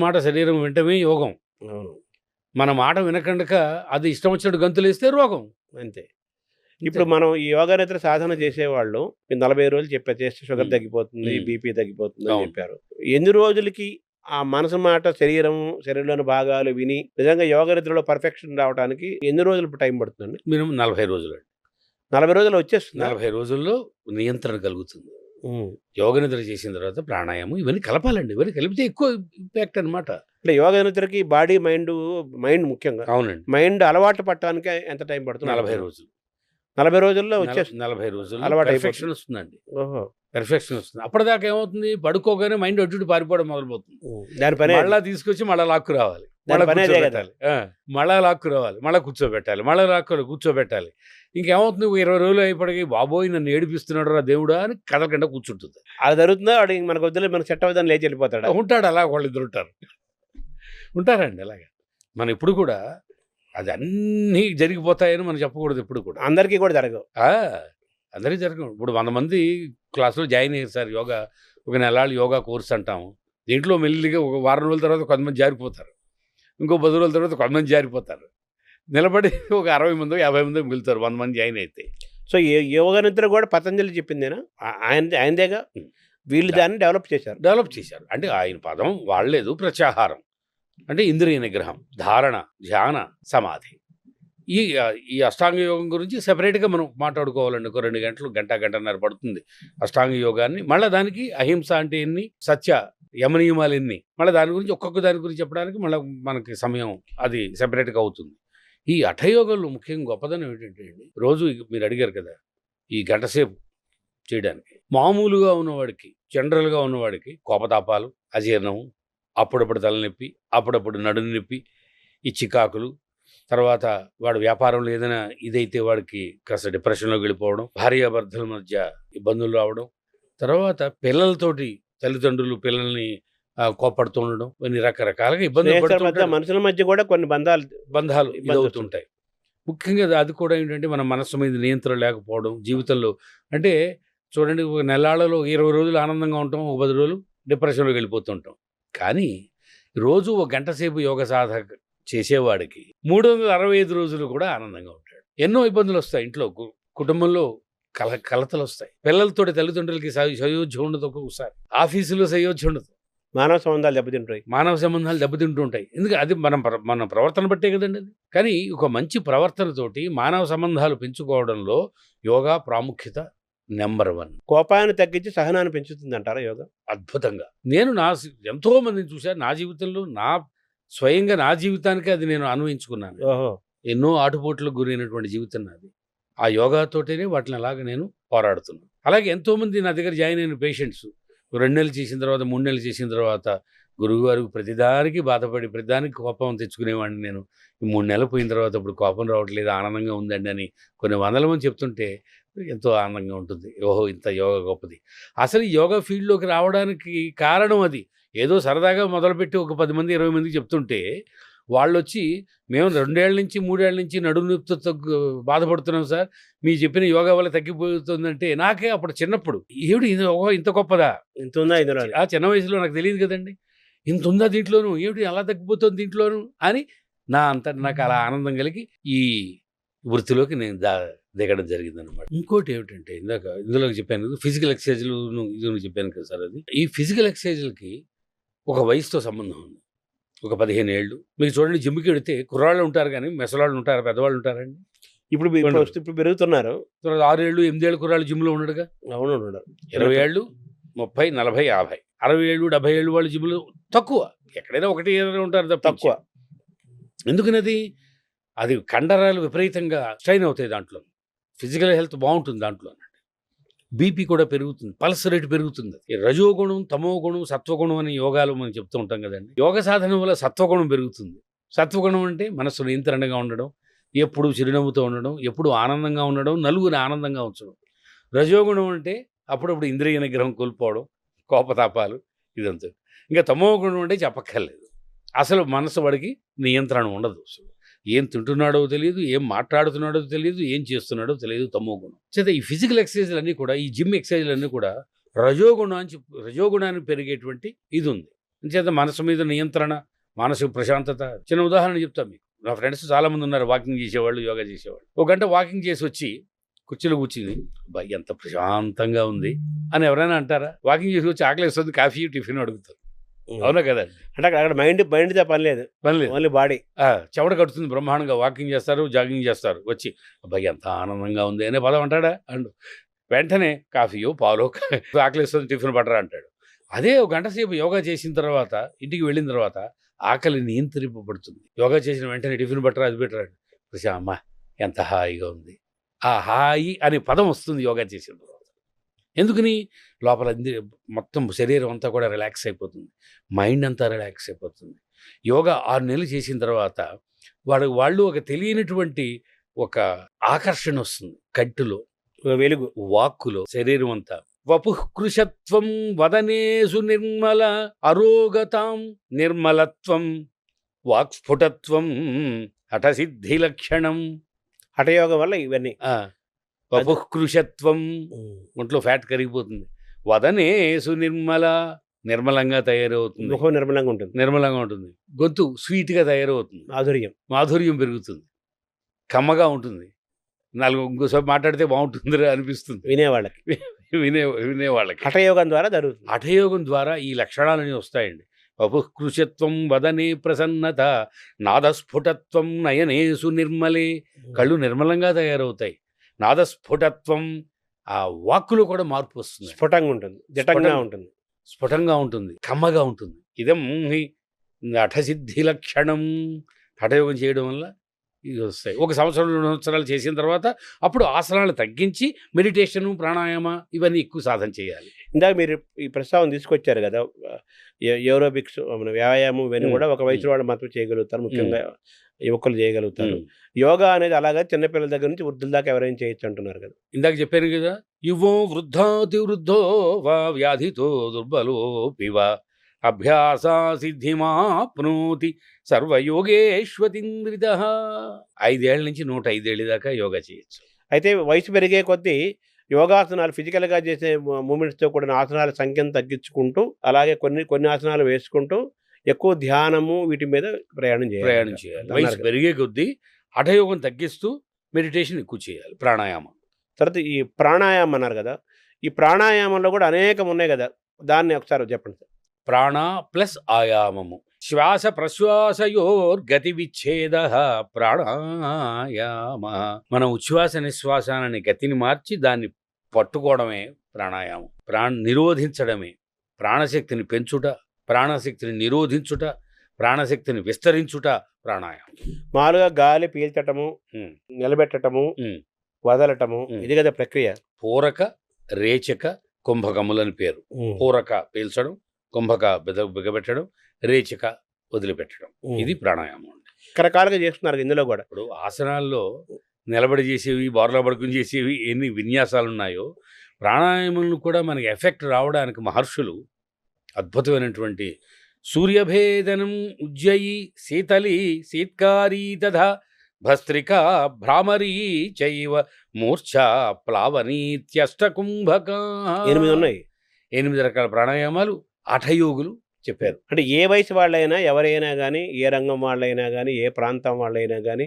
మాట శరీరం వింటమే యోగం. మన మాట వినకండక అది ఇష్టం వచ్చినట్టు గంతులేస్తే రోగం, అంతే. ఇప్పుడు మనం ఈ యోగా నిద్ర సాధన చేసేవాళ్ళు 40 రోజులు చేస్తే షుగర్ తగ్గిపోతుంది, బీపీ తగ్గిపోతుంది అని చెప్పారు. ఎన్ని రోజులకి ఆ మనసు మాట శరీరంలోని భాగాలు విని నిజంగా యోగ నిద్రలో పర్ఫెక్షన్ రావడానికి ఎన్ని రోజులు టైం పడుతుందండి? మినిమం 40 రోజులు. 40 రోజులు వచ్చేస్తుంది. 40 రోజుల్లో నియంత్రణ కలుగుతుంది. యోగ నిద్ర చేసిన తర్వాత ప్రాణాయామం ఇవన్నీ కలపాలండి. ఇవన్నీ కలిపితే ఎక్కువ ఇంపాక్ట్ అనమాట. అంటే యోగ నిద్రకి బాడీ మైండ్ ముఖ్యంగా. అవునండి. మైండ్ అలవాటు పట్టడానికి ఎంత టైం పడుతుంది? 40 రోజులు. 40 రోజుల్లో వచ్చేస్తుంది. 40 రోజుల్లో అలవాటు పెర్ఫెక్షన్ వస్తుందండి. ఓహో! పెర్ఫెక్షన్ వస్తుంది. అప్పటిదాకా ఏమవుతుంది, పడుకోగానే మైండ్ అటు పారిపోవడం మొదలుపోతుంది. దాని పని మళ్ళా తీసుకొచ్చి మళ్ళా లాక్కు రావాలి, మళ్ళా పని అదే కదా. కూర్చోబెట్టాలి, మళ్ళా లాక్కు రావాలి, మళ్ళా కూర్చోబెట్టాలి, మళ్ళా లాక్కు కూర్చోబెట్టాలి. ఇంకేమవుతుంది, 20 రోజులు అయిపోయి బాబోయ్ నన్ను ఏడిపిస్తున్నాడు రా దేవుడా అని కదలకుండా కూర్చుంటుంది. అది జరుగుతుందా? వాడు మనకు వద్దులే, మనకు సెట్ అవుతుందని లేచి వెళ్ళిపోతాడు. ఉంటాడు అలా, వాళ్ళిద్దరు ఉంటారండి అలాగా. మనం ఇప్పుడు కూడా అది అన్నీ జరిగిపోతాయని మనం చెప్పకూడదు. ఎప్పుడు కూడా అందరికీ కూడా జరగవు. అందరికీ జరగవు. ఇప్పుడు 100 మంది క్లాసులో జాయిన్ అయ్యారు సార్, యోగా ఒక నెలలు యోగా కోర్స్ అంటాము. దీంట్లో మెల్లిగా ఒక వారం రోజుల తర్వాత కొంతమంది జారిపోతారు, ఇంకో 10 రోజుల తర్వాత కొంతమంది జారిపోతారు. నిలబడి ఒక 60 మంది 50 మంది మిగులుతారు 100 మంది జాయిన్ అయితే. సో యోగ నిద్ర కూడా పతంజలి చెప్పిందేనా? ఆయనదేగా. వీళ్ళు దాన్ని డెవలప్ చేశారు. అంటే ఆయన పదం వాడలేదు. ప్రత్యాహారం అంటే ఇంద్రియ నిగ్రహం, ధారణ, ధ్యాన, సమాధి. ఈ అష్టాంగ యోగం గురించి సెపరేట్గా మనం మాట్లాడుకోవాలండి. ఒక 2 గంటలు, గంటన్నర పడుతుంది అష్టాంగ యోగాన్ని. మళ్ళీ దానికి అహింస అంటే ఎన్ని, సత్య యమనియమాలు ఎన్ని, మళ్ళీ దాని గురించి ఒక్కొక్క దాని గురించి చెప్పడానికి మళ్ళీ మనకి సమయం అది సెపరేట్గా అవుతుంది. ఈ హఠయోగంలో ముఖ్యంగా గొప్పదనం ఏంటంటే అండి, రోజు మీరు అడిగారు కదా, ఈ గంట సేపు చేయడానికి మామూలుగా ఉన్నవాడికి, జనరల్గా ఉన్నవాడికి కోపతాపాలు, అజీర్ణము, అప్పుడప్పుడు తలనొప్పి, అప్పుడప్పుడు నడుము నొప్పి, ఈ చికాకులు, తర్వాత వాడు వ్యాపారంలో ఏదైనా ఇదైతే వాడికి కాస్త డిప్రెషన్లోకి వెళ్ళిపోవడం, భార్యాభర్తల మధ్య ఇబ్బందులు రావడం, తర్వాత పిల్లలతోటి తల్లిదండ్రులు పిల్లల్ని కోపడుతూ ఉండడం, కొన్ని రకరకాలుగా ఇబ్బందులు, మనుషుల మధ్య కూడా కొన్ని బంధాలు ఇబ్బందుతుంటాయి. ముఖ్యంగా అది కూడా ఏంటంటే మన మనస్సు మీద నియంత్రణ లేకపోవడం జీవితంలో. అంటే చూడండి, ఒక నెలాళ్ళలో 20 రోజులు ఆనందంగా ఉంటాం, ఒక 10 రోజులు డిప్రెషన్లోకి వెళ్ళిపోతుంటాం. కానీ రోజు ఒక గంట సేపు యోగ సాధక చేసేవాడికి 365 రోజులు కూడా ఆనందంగా ఉంటాడు. ఎన్నో ఇబ్బందులు వస్తాయి ఇంట్లో, కుటుంబంలో కలతలు వస్తాయి, పిల్లలతోటి తల్లిదండ్రులకి సయోధ్య ఉండదు, ఒక్కొక్కసారి ఆఫీసులో సయోధ్య ఉండదు, మానవ సంబంధాలు దెబ్బతింటూ ఉంటాయి. ఎందుకంటే అది మన ప్రవర్తన బట్టే కదండి అది. కానీ ఒక మంచి ప్రవర్తనతోటి మానవ సంబంధాలు పెంచుకోవడంలో యోగా ప్రాముఖ్యత నెంబర్ 1. కోపాన్ని తగ్గించి సహనాన్ని పెంచుతుంది అంటారా యోగా? అద్భుతంగా. నేను ఎంతో మందిని చూశాను నా జీవితంలో, స్వయంగా నా జీవితానికి అది నేను అన్వయించుకున్నాను. ఎన్నో ఆటుపోట్లకు గురైనటువంటి జీవితం నాది. ఆ యోగాతోటేనే వాటిని అలాగా నేను పోరాడుతున్నాను. అలాగే ఎంతోమంది నా దగ్గర జాయిన్ అయిన పేషెంట్స్ 2 నెలలు చేసిన తర్వాత, 3 నెలలు చేసిన తర్వాత గురువుగారికి ప్రతిదానికి బాధపడి ప్రతిదానికి కోపం తెచ్చుకునేవాడిని నేను. ఈ 3 నెలలు పోయిన తర్వాత ఇప్పుడు కోపం రావట్లేదు, ఆనందంగా ఉందండి అని కొన్ని 100 మంది చెప్తుంటే ఎంతో ఆనందంగా ఉంటుంది. ఓహో, ఇంత యోగా గొప్పది. అసలు ఈ యోగా ఫీల్డ్లోకి రావడానికి కారణం అది. ఏదో సరదాగా మొదలుపెట్టి ఒక 10 మంది 20 మందికి చెప్తుంటే వాళ్ళు వచ్చి, మేము 2 ఏళ్ల నుంచి 3 ఏళ్ల నుంచి నడుము నొప్పితో బాధపడుతున్నాం సార్, మీరు చెప్పిన యోగా వల్ల తగ్గిపోతుందంటే నాకే అప్పుడు చిన్నప్పుడు ఏమిటి ఇంత గొప్పదా, ఇంత ఉందా, ఆ చిన్న వయసులో నాకు తెలియదు కదండి, ఇంత ఉందా దీంట్లోనూ, ఏమిటి అలా తగ్గిపోతుంది దీంట్లోనూ అని నాకు అలా ఆనందం కలిగి ఈ వృత్తిలోకి నేను దిగడం జరిగిందనమాట. ఇంకోటి ఏమిటంటే ఇందులో చెప్పాను ఫిజికల్ ఎక్సర్సైజ్లు ఇది చెప్పాను కదా సార్, అది ఈ ఫిజికల్ ఎక్సర్సైజ్లకి ఒక వయసుతో సంబంధం ఉంది. ఒక 15 ఏళ్ళు మీకు చూడండి, జిమ్కి వెళితే కుర్రాళ్ళు ఉంటారు కానీ మెసలాళ్ళు ఉంటారు, పెద్దవాళ్ళు ఉంటారండి. ఇప్పుడు పెరుగుతున్నారు. 6 ఏళ్ళు 8 ఏళ్ళు కుర్రాళ్ళు జిమ్లో ఉండడుగా. అవును, 20 ఏళ్ళు 30 40 50 60 ఏళ్ళు 70 ఏళ్ళు వాళ్ళు జిమ్లో తక్కువ. ఎక్కడైనా ఒకటి ఏదైనా ఉంటారు తక్కువ. ఎందుకనేది అది కండరాలు విపరీతంగా స్ట్రైన్ అవుతాయి, దాంట్లో ఫిజికల్ హెల్త్ బాగుంటుంది దాంట్లో. బీపీ కూడా పెరుగుతుంది, పల్స్ రేట్ పెరుగుతుంది. రజోగుణం, తమోగుణం, సత్వగుణం అని యోగాలు మనం చెప్తూ ఉంటాం కదండి. యోగ సాధన వల్ల సత్వగుణం పెరుగుతుంది. సత్వగుణం అంటే మనసు నియంత్రణగా ఉండడం, ఎప్పుడు చిరునవ్వుతో ఉండడం, ఎప్పుడు ఆనందంగా ఉండడం, నలుగురిని ఆనందంగా ఉంచడం. రజోగుణం అంటే అప్పుడప్పుడు ఇంద్రియ నిగ్రహం కోల్పోవడం, కోపతాపాలు, ఇదంతా. ఇంకా తమోగుణం అంటే చెప్పక్కర్లేదు, అసలు మనసు వాడికి నియంత్రణ ఉండదు. ఏం తింటున్నాడో తెలియదు, ఏం మాట్లాడుతున్నాడో తెలియదు, ఏం చేస్తున్నాడో తెలియదు, తమోగుణం. చేత ఈ ఫిజికల్ ఎక్సర్సైజ్లు అన్నీ కూడా, ఈ జిమ్ ఎక్సర్సైజ్లు అన్నీ కూడా రజోగుణాన్ని పెరిగేటువంటి ఇది ఉంది. చేత మనసు మీద నియంత్రణ, మానసిక ప్రశాంతత. చిన్న ఉదాహరణ చెప్తాను మీకు. నా ఫ్రెండ్స్ చాలామంది ఉన్నారు, వాకింగ్ చేసేవాళ్ళు, యోగా చేసేవాళ్ళు. 1 గంట వాకింగ్ చేసి వచ్చి కుర్చీలో కూర్చుని అబ్బా ఎంత ప్రశాంతంగా ఉంది అని ఎవరైనా అంటారా? వాకింగ్ చేసి వచ్చి ఆకలి వేస్తుంది, కాఫీ టిఫిన్ అడుగుతారు. అవునా కదండి. అంటే అక్కడ మైండ్తో పని లేదు, ఓన్లీ బాడీ. చెమట కడుతుంది, బ్రహ్మాండంగా వాకింగ్ చేస్తారు, జాగింగ్ చేస్తారు, వచ్చి అబ్బాయి ఎంత ఆనందంగా ఉంది అనే పదం అంటాడా? అండు వెంటనే కాఫీయో పాలో ఆకలిస్తుంది టిఫిన్ పట్టరా అంటాడు. అదే ఒక గంట సేపు యోగా చేసిన తర్వాత ఇంటికి వెళ్ళిన తర్వాత ఆకలి నియంత్రింపబడుతుంది. యోగా చేసిన వెంటనే టిఫిన్ పట్టరా అది పెట్టరా అమ్మ ఎంత హాయిగా ఉంది. ఆ హాయి అనే పదం వస్తుంది యోగా చేసిన తర్వాత. ఎందుకని లోపల మొత్తం శరీరం అంతా కూడా రిలాక్స్ అయిపోతుంది, మైండ్ అంతా రిలాక్స్ అయిపోతుంది. యోగా 6 నెలలు చేసిన తర్వాత వాళ్ళు ఒక తెలియనటువంటి ఒక ఆకర్షణ వస్తుంది, కంటిలో వెలుగు, వాక్కులో, శరీరం అంతా. వపుఃకృశత్వం వదనేషు నిర్మల అరోగతాం నిర్మలత్వం వాక్స్ఫుటత్వం హఠసిద్ధి లక్షణం. హఠయోగం వల్ల ఇవన్నీ. వపుఃకృశత్వం, ఒంట్లో ఫ్యాట్ కరిగిపోతుంది. వదనేషు నిర్మల, నిర్మలంగా తయారవుతుంది, ముఖం నిర్మలంగా ఉంటుంది. గొంతు స్వీట్గా తయారవుతుంది, మాధుర్యం పెరుగుతుంది, కమ్మగా ఉంటుంది. ఇంకోసారి మాట్లాడితే బాగుంటుంది అనిపిస్తుంది వినేవాళ్ళకి. హఠయోగం ద్వారా జరుగుతుంది. హఠయోగం ద్వారా ఈ లక్షణాలన్నీ వస్తాయండి. వపుఃకృశత్వం వదనే ప్రసన్నత నాదస్ఫుటత్వం నయనేషు నిర్మలే, కళ్ళు నిర్మలంగా తయారవుతాయి. నాదస్ఫుటత్వం, ఆ వాక్కులో కూడా మార్పు వస్తుంది, స్ఫుటంగా ఉంటుంది, కమ్మగా ఉంటుంది. ఇదం హఠసిద్ధి లక్షణం. హఠయోగం చేయడం వల్ల ఇది వస్తాయి. 1 సంవత్సరం 2 సంవత్సరాలు చేసిన తర్వాత అప్పుడు ఆసనాలు తగ్గించి మెడిటేషను, ప్రాణాయామ ఇవన్నీ ఎక్కువ సాధన చేయాలి. ఇందాక మీరు ఈ ప్రస్తావన తీసుకొచ్చారు కదా, ఏరోబిక్స్, వ్యాయామం ఇవన్నీ కూడా ఒక వయసు వాళ్ళు మాత్రం చేయగలుగుతారు, ముఖ్యంగా యువకులు చేయగలుగుతారు. యోగా అనేది అలాగా చిన్నపిల్లల దగ్గర నుంచి వృద్ధుల దాకా ఎవరైనా చేయొచ్చు అంటున్నారు కదా. ఇందాక చెప్పాను కదా, యువో వృద్ధాతి వృద్ధో వా వ్యాధితో దుర్బలోపివా అభ్యాసా సిద్ధిమాప్నోతి సర్వయోగేష్వతింద్రిత. 5 ఏళ్ల నుంచి 105 ఏళ్ళ దాకా యోగా చేయొచ్చు. అయితే వయసు పెరిగే కొద్దీ యోగాసనాలు, ఫిజికల్గా చేసే మూమెంట్స్తో కూడిన ఆసనాల సంఖ్యను తగ్గించుకుంటూ, అలాగే కొన్ని ఆసనాలు వేసుకుంటూ ఎక్కువ ధ్యానము వీటి మీద ప్రయాణం చేయాలి. వయసు పెరిగే కొద్దీ హఠయోగం తగ్గిస్తూ మెడిటేషన్ ఎక్కువ చేయాలి, ప్రాణాయామం. తర్వాత ఈ ప్రాణాయామం అన్నారు కదా, ఈ ప్రాణాయామంలో కూడా అనేకం ఉన్నాయి కదా, దాన్ని ఒకసారి చెప్పండి. ప్రాణ ప్లస్ ఆయామము, శ్వాస ప్రశ్వాసయోర్గతి విచ్ఛేద ప్రాణాయామ. మన ఉచ్ఛ్వాస నిశ్వాసాలని గతిని మార్చి దాన్ని పట్టుకోవడమే ప్రాణాయామం. నిరోధించడమే, ప్రాణశక్తిని పెంచుట, ప్రాణశక్తిని నిరోధించుట, ప్రాణశక్తిని విస్తరించుట ప్రాణాయామం. మామూలుగా గాలి పీల్చటము, నిలబెట్టటము, వదలటము, ఇది కదా ప్రక్రియ. పూరక, రేచక, కుంభకములని పేరు. పూరక పీల్చడం, కుంభక బిగబెట్టడం, రేచక వదిలిపెట్టడం, ఇది ప్రాణాయామం. రకరకాలుగా చేస్తున్నారు ఇందులో కూడా. ఇప్పుడు ఆసనాల్లో నిలబడి చేసేవి, బోర్లా పడుకుని చేసేవి ఎన్ని విన్యాసాలు ఉన్నాయో, ప్రాణాయామంలో కూడా మనకి ఎఫెక్ట్ రావడానికి మహర్షులు అద్భుతమైనటువంటి సూర్యభేదనం ఉజ్జయి శీతలి శీత్కారీ తథా భస్త్రికా భ్రామరీ చైవ మూర్ఛా ప్లావనీత్యష్టకుంభకా. 8 ఉన్నాయి. 8 రకాల ప్రాణాయామాలు హఠయోగులు చెప్పారు. అంటే ఏ వయసు వాళ్ళైనా, ఎవరైనా కానీ, ఏ రంగం వాళ్ళైనా కానీ, ఏ ప్రాంతం వాళ్ళైనా కానీ,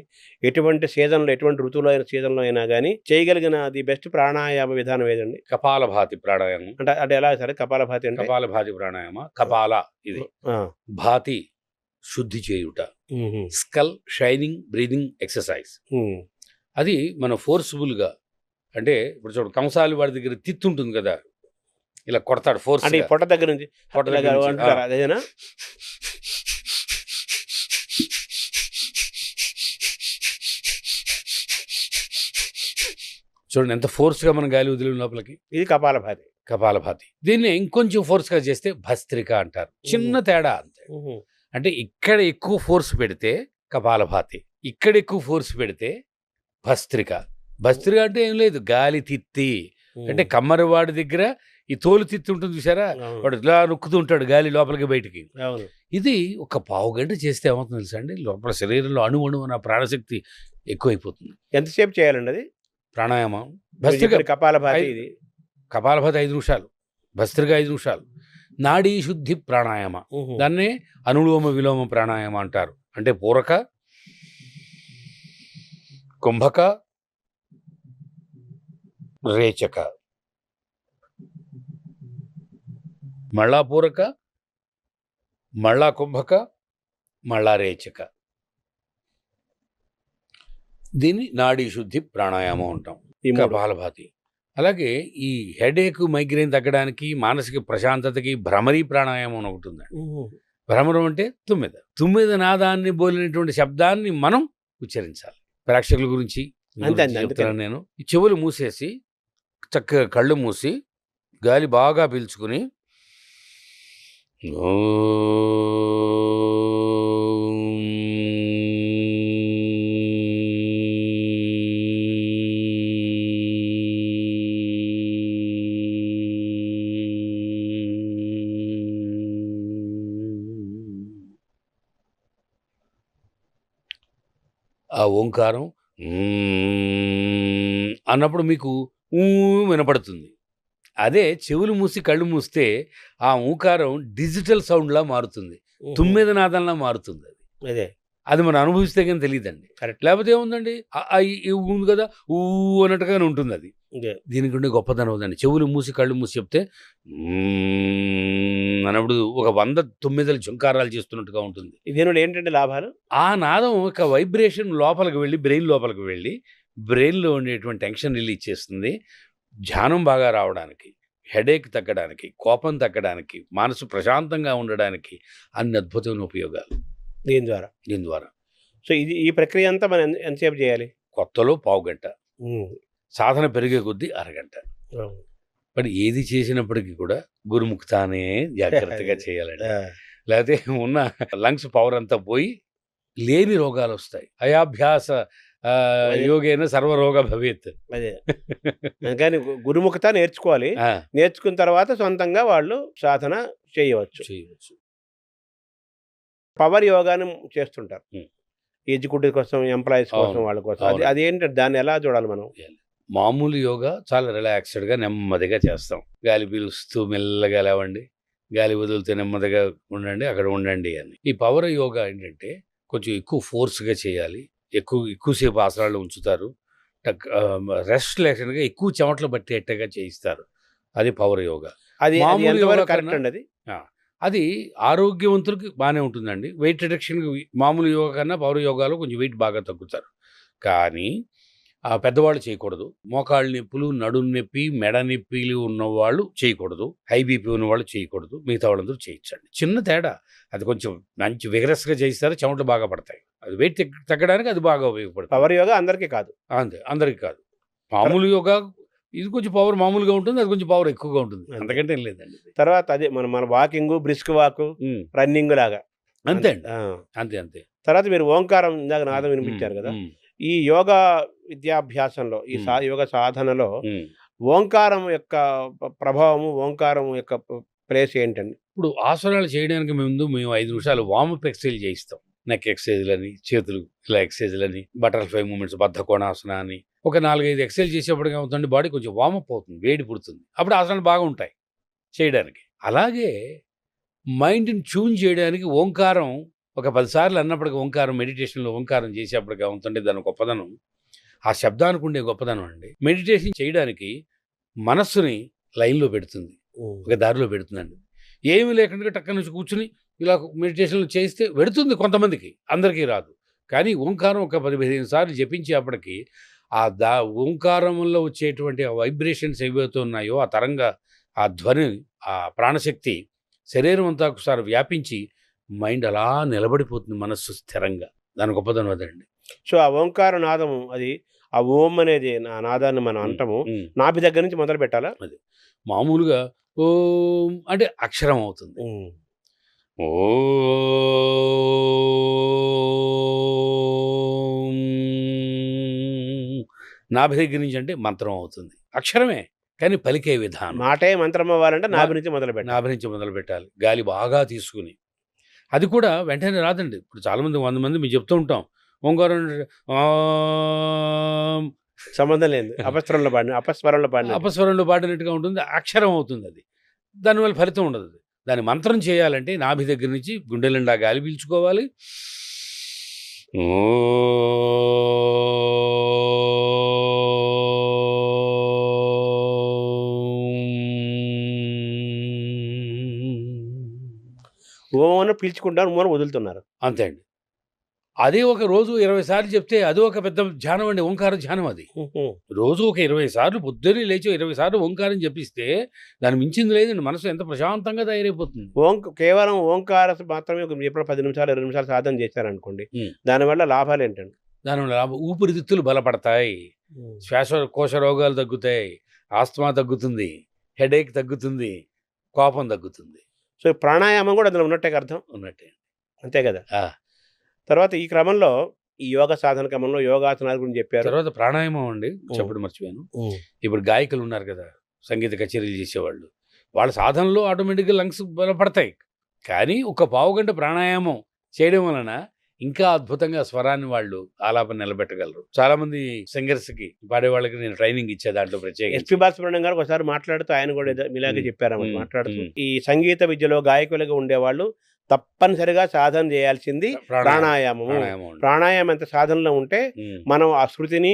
ఎటువంటి సీజన్లో, ఎటువంటి ఋతువులో అయిన సీజన్లో అయినా కానీ చేయగలిగిన ది బెస్ట్ ప్రాణాయామ విధానం ఏదండి? కపాలభాతి ప్రాణాయామం. అంటే ఎలా సరే కపాలభాతి అంటే? కపాలభాతి ప్రాణాయామ. కపాల ఇది, భాతి శుద్ధి చేయుట, స్కల్ షైనింగ్ బ్రీదింగ్ ఎక్సర్సైజ్. అది మనం ఫోర్స్ఫుల్గా, అంటే ఇప్పుడు చూడు కంసాలి వాడి దగ్గర తిత్తి ఉంటుంది కదా, ఇలా కొడతాడు ఫోర్స్, పొట్ట దగ్గర నుంచి. అదేనా? చూడండి ఎంత ఫోర్స్గా మనం గాలి వదిలి లోపలికి. ఇది కపాలభాతి. దీన్ని ఇంకొంచెం ఫోర్స్గా చేస్తే భస్త్రిక అంటారు. చిన్న తేడా అంతే. అంటే ఇక్కడ ఎక్కువ ఫోర్స్ పెడితే కపాలభాతి, ఇక్కడ ఎక్కువ ఫోర్స్ పెడితే భస్త్రిక. భస్త్రిక అంటే ఏం లేదు, గాలి తిత్తి. అంటే కమ్మరివాడి దగ్గర ఈ తోలు తిత్తి ఉంటుంది చూసారా, వాడు ఇలా నొక్కుతూ ఉంటాడు గాలి లోపలికి బయటికి. ఇది ఒక పావు గంట చేస్తే ఏమవుతుంది తెలుసా అండి, లోపల శరీరంలో అణువణువున ప్రాణశక్తి ఎక్కువైపోతుంది. ఎంతసేపు చేయాలండి అది ప్రాణాయామం? భస్త్రిక కపాలభాతి 5 నిమిషాలు, భస్త్రిక 5 నిమిషాలు. నాడీ శుద్ధి ప్రాణాయామ, దాన్నే అనులోమ విలోమ ప్రాణాయామ అంటారు. అంటే పూరక, కుంభక, రేచక, మళ్ళా పూరక, మళ్ళా కుంభక, మళ్ళా రేచక. దీన్ని నాడీ శుద్ధి ప్రాణాయామం అంటాం. కపాలభాతి. అలాగే ఈ హెడేక్, మైగ్రేన్ తగ్గడానికి, మానసిక ప్రశాంతతకి భ్రమరీ ప్రాణాయామం అని ఒకటి ఉందండి. భ్రమరం అంటే తుమ్మెద. తుమ్మెద నాదాన్ని బోలినటువంటి శబ్దాన్ని మనం ఉచ్చరించాలి. ప్రేక్షకుల గురించి చెప్తున్నాను నేను. ఈ చెవులు మూసేసి చక్కగా కళ్ళు మూసి గాలి బాగా పీల్చుకుని ఆ ఓంకారం అన్నప్పుడు మీకు వినపడుతుంది. అదే చెవులు మూసి కళ్ళు మూస్తే ఆ ఓంకారం డిజిటల్ సౌండ్లా మారుతుంది, తుమ్మెద నాదంలా మారుతుంది. అది మనం అనుభవిస్తే కానీ తెలియదండి. కరెక్ట్. లేకపోతే ఏముందండి, ఉంది కదా ఊ అన్నట్టుగానే ఉంటుంది. అది దీనికి ఉండే గొప్పతనం ఉందండి. చెవులు మూసి కళ్ళు మూసి చెప్తే అన్నప్పుడు ఒక 100 తుమ్మెదలు ఝుంకారాలు చేస్తున్నట్టుగా ఉంటుంది. దీనివల్ల ఏంటంటే లాభాలు, ఆ నాదం ఒక వైబ్రేషన్ లోపలికి వెళ్ళి బ్రెయిన్ లోపలికి వెళ్ళి బ్రెయిన్లో ఉండేటువంటి టెన్షన్ రిలీజ్ చేస్తుంది. ధ్యానం బాగా రావడానికి, హెడేక్ తగ్గడానికి, కోపం తగ్గడానికి, మనసు ప్రశాంతంగా ఉండడానికి అన్ని అద్భుతమైన ఉపయోగాలు దీని ద్వారా. సో ఈ ప్రక్రియ అంతా మనం ఎంతసేపు చేయాలి? కొత్తలో పావుగంట, సాధన పెరిగే కొద్దీ అరగంట. మరి ఏది చేసినప్పటికీ కూడా గురుముఖతానే జాగ్రత్తగా చేయాలండి. లేకపోతే ఉన్న లంగ్స్ పవర్ అంతా పోయి లేని రోగాలు వస్తాయి. అయాభ్యాస యోగేన సర్వరోగ భవేత్. అదే కానీ గురుముఖత నేర్చుకోవాలి. నేర్చుకున్న తర్వాత సొంతంగా వాళ్ళు సాధన చేయవచ్చు. పవర్ యోగాని చేస్తుంటారు ఎగ్జిక్యూటివ్ కోసం, ఎంప్లాయీస్ కోసం, వాళ్ళ కోసం. అది ఏంటంటే దాన్ని ఎలా చూడాలి మనం? మామూలు యోగా చాలా రిలాక్స్డ్గా నెమ్మదిగా చేస్తాం. గాలి పీలుస్తూ మెల్లగా లేవండి, గాలి వదులుతూ నెమ్మదిగా ఉండండి, అక్కడ ఉండండి అని. ఈ పవర్ యోగా ఏంటంటే కొంచెం ఎక్కువ ఫోర్స్గా చేయాలి, ఎక్కువసేపు ఆసనాలు ఉంచుతారు, రెస్ట్ లేకుండా ఎక్కువ చెమటలు పట్టేట్టుగా చేయిస్తారు. అది పవర్ యోగా. అది మామూలు యోగా కరెక్ట్ అండి. అది ఆరోగ్యవంతులకి బాగానే ఉంటుందండి. వెయిట్ రిడక్షన్కి మామూలు యోగా కన్నా పవర్ యోగాలో కొంచెం వెయిట్ బాగా తగ్గుతారు. కానీ పెద్దవాళ్ళు చేయకూడదు. మోకాళ్ళ నొప్పులు, నడుము నొప్పి, మెడ నొప్పిలు ఉన్నవాళ్ళు చేయకూడదు. హై బీపీ ఉన్నవాళ్ళు చేయకూడదు. మిగతా వాళ్ళందరూ చేయొచ్చండి. చిన్న తేడా. అది కొంచెం మంచి విగరస్గా చేయిస్తారు, చెమటలు బాగా పడతాయి. అది వెయిట్ తగ్గడానికి అది బాగా ఉపయోగపడుతుంది. పవర్ యోగా అందరికీ కాదు. అంతే, అందరికీ కాదు. మామూలు యోగా ఇది కొంచెం పవర్ మామూలుగా ఉంటుంది, అది కొంచెం పవర్ ఎక్కువగా ఉంటుంది. అంతకంటే ఏం లేదండి. తర్వాత అదే మన వాకింగ్, బ్రిస్క్ వాక్, రన్నింగ్ లాగా అంతే అండి. అంతే అంతే. తర్వాత మీరు ఓంకారం ఇందాక నాదం వినిపించారు కదా. ఈ యోగా విద్యాభ్యాసంలో, ఈ యోగ సాధనలో ఓంకారం యొక్క ప్రభావము, ఓంకారం యొక్క ప్లేస్ ఏంటండి? ఇప్పుడు ఆసనాలు చేయడానికి మేము 5 నిమిషాలు వార్మప్ ఎక్సర్సైజ్ చేయిస్తాం. నెక్ ఎక్సర్సైజ్లని, చేతులు ఇలా ఎక్సర్సైజ్లని, బటర్ఫ్లై మూమెంట్స్, బద్ధకోణాసన అని ఒక 4-5 ఎక్సర్సైజ్ చేసేప్పటికి ఏమవుతుంది, బాడీ కొంచెం వార్మప్ అవుతుంది, వేడి పుడుతుంది. అప్పుడు ఆసనాలు బాగా ఉంటాయి చేయడానికి. అలాగే మైండ్ని ట్యూన్ చేయడానికి ఓంకారం ఒక 10 సార్లు అన్నప్పటికీ, ఓంకారం మెడిటేషన్లో ఓంకారం చేసేప్పటికి ఏమవుతుంటే దాని గొప్పదనం, ఆ శబ్దానికి ఉండే గొప్పదనం అండి. మెడిటేషన్ చేయడానికి మనస్సుని లైన్లో పెడుతుంది, ఒక దారిలో పెడుతుందండి. ఏమీ లేకుండా టక్క నుంచి కూర్చుని ఇలా మెడిటేషన్లు చేస్తే వెడుతుంది కొంతమందికి, అందరికీ రాదు. కానీ ఓంకారం ఒక 10-15 సార్లు జపించేప్పటికి ఆ ఓంకారంలో వచ్చేటువంటి ఆ వైబ్రేషన్స్ ఏవైతే ఉన్నాయో, ఆ తరంగ, ఆ ధ్వని, ఆ ప్రాణశక్తి శరీరం అంతా ఒకసారి వ్యాపించి మైండ్ అలా నిలబడిపోతుంది, మనస్సు స్థిరంగా. దాని గొప్పదనం అదండి. సో ఆ ఓంకార నాదము, అది ఆ ఓం అనేది నాదాన్ని మనం అంటాము, నాభి దగ్గర నుంచి మొదలు పెట్టాలా? అది మామూలుగా ఓం అంటే అక్షరం అవుతుంది. ఓ నాభి దగ్గర నుంచి అంటే మంత్రం అవుతుంది. అక్షరమే కానీ పలికే విధానం. మాటే మంత్రం అవ్వాలంటే నాభి నుంచి మొదలు పెట్టాలి. గాలి బాగా తీసుకుని, అది కూడా వెంటనే రాదండి. ఇప్పుడు చాలామంది 100 మంది మేము చెప్తూ ఉంటాం ఓంకారం సంబంధం లేదు, అపస్వరంలో పాడినట్టుగా ఉంటుంది, అక్షరం అవుతుంది. అది దానివల్ల ఫలితం ఉండదు. దాని మంత్రం చేయాలంటే నాభి దగ్గర నుంచి గుండె నిండా గాలి పీల్చుకోవాలి. ఓం పీల్చుకుంటారు, వదులుతున్నారు, అంతే అండి. అదే ఒక రోజు 20 సార్లు చెప్తే అది ఒక పెద్ద ధ్యానం అండి, ఓంకార ధ్యానం అది. రోజు ఒక 20 సార్లు పొద్దున్నే లేచి 20 సార్లు ఓంకారం జపిస్తే దాన్ని మించింది లేదండి. మనసు ఎంత ప్రశాంతంగా తయారైపోతుంది. కేవలం ఓంకార మాత్రమే ఎప్పుడో 10 నిమిషాలు 20 నిమిషాలు సాధన చేశారనుకోండి, దానివల్ల లాభాలు ఏంటండి? దానివల్ల ఊపిరితిత్తులు బలపడతాయి, శ్వాసకోశ రోగాలు తగ్గుతాయి, ఆస్తమా తగ్గుతుంది, హెడేక్ తగ్గుతుంది, కోపం తగ్గుతుంది. సో ప్రాణాయామం కూడా అందులో ఉన్నట్టే అర్థం. ఉన్నట్టే. అంతే కదా. తర్వాత ఈ క్రమంలో ఈ యోగ సాధన క్రమంలో యోగాసనాల గురించి చెప్పారు. తర్వాత ప్రాణాయామం అండి చెప్పడం మర్చిపోయాను. ఇప్పుడు గాయకులు ఉన్నారు కదా, సంగీత కచేరీలు చేసేవాళ్ళు, వాళ్ళ సాధనలో ఆటోమేటిక్గా లంగ్స్ బలపడతాయి. కానీ ఒక పావుగంట ప్రాణాయామం చేయడం వలన ఇంకా అద్భుతంగా స్వరాన్ని వాళ్ళు ఆలాపన నిలబెట్టగలరు. చాలా మంది సింగర్స్ కి, పాడే వాళ్ళకి నేను ట్రైనింగ్ ఇచ్చే దాంట్లో ప్రత్యేక ఎస్పి బాలసుబ్రహ్మణ్యం గారు ఒకసారి మాట్లాడుతూ ఆయన కూడా ఇలాగే చెప్పారు. మాట్లాడుతూ ఈ సంగీత విద్యలో గాయకులుగా ఉండేవాళ్ళు తప్పనిసరిగా సాధన చేయాల్సింది ప్రాణాయామము. ప్రాణాయామం ఎంత సాధనలో ఉంటే మనం ఆ శృతిని,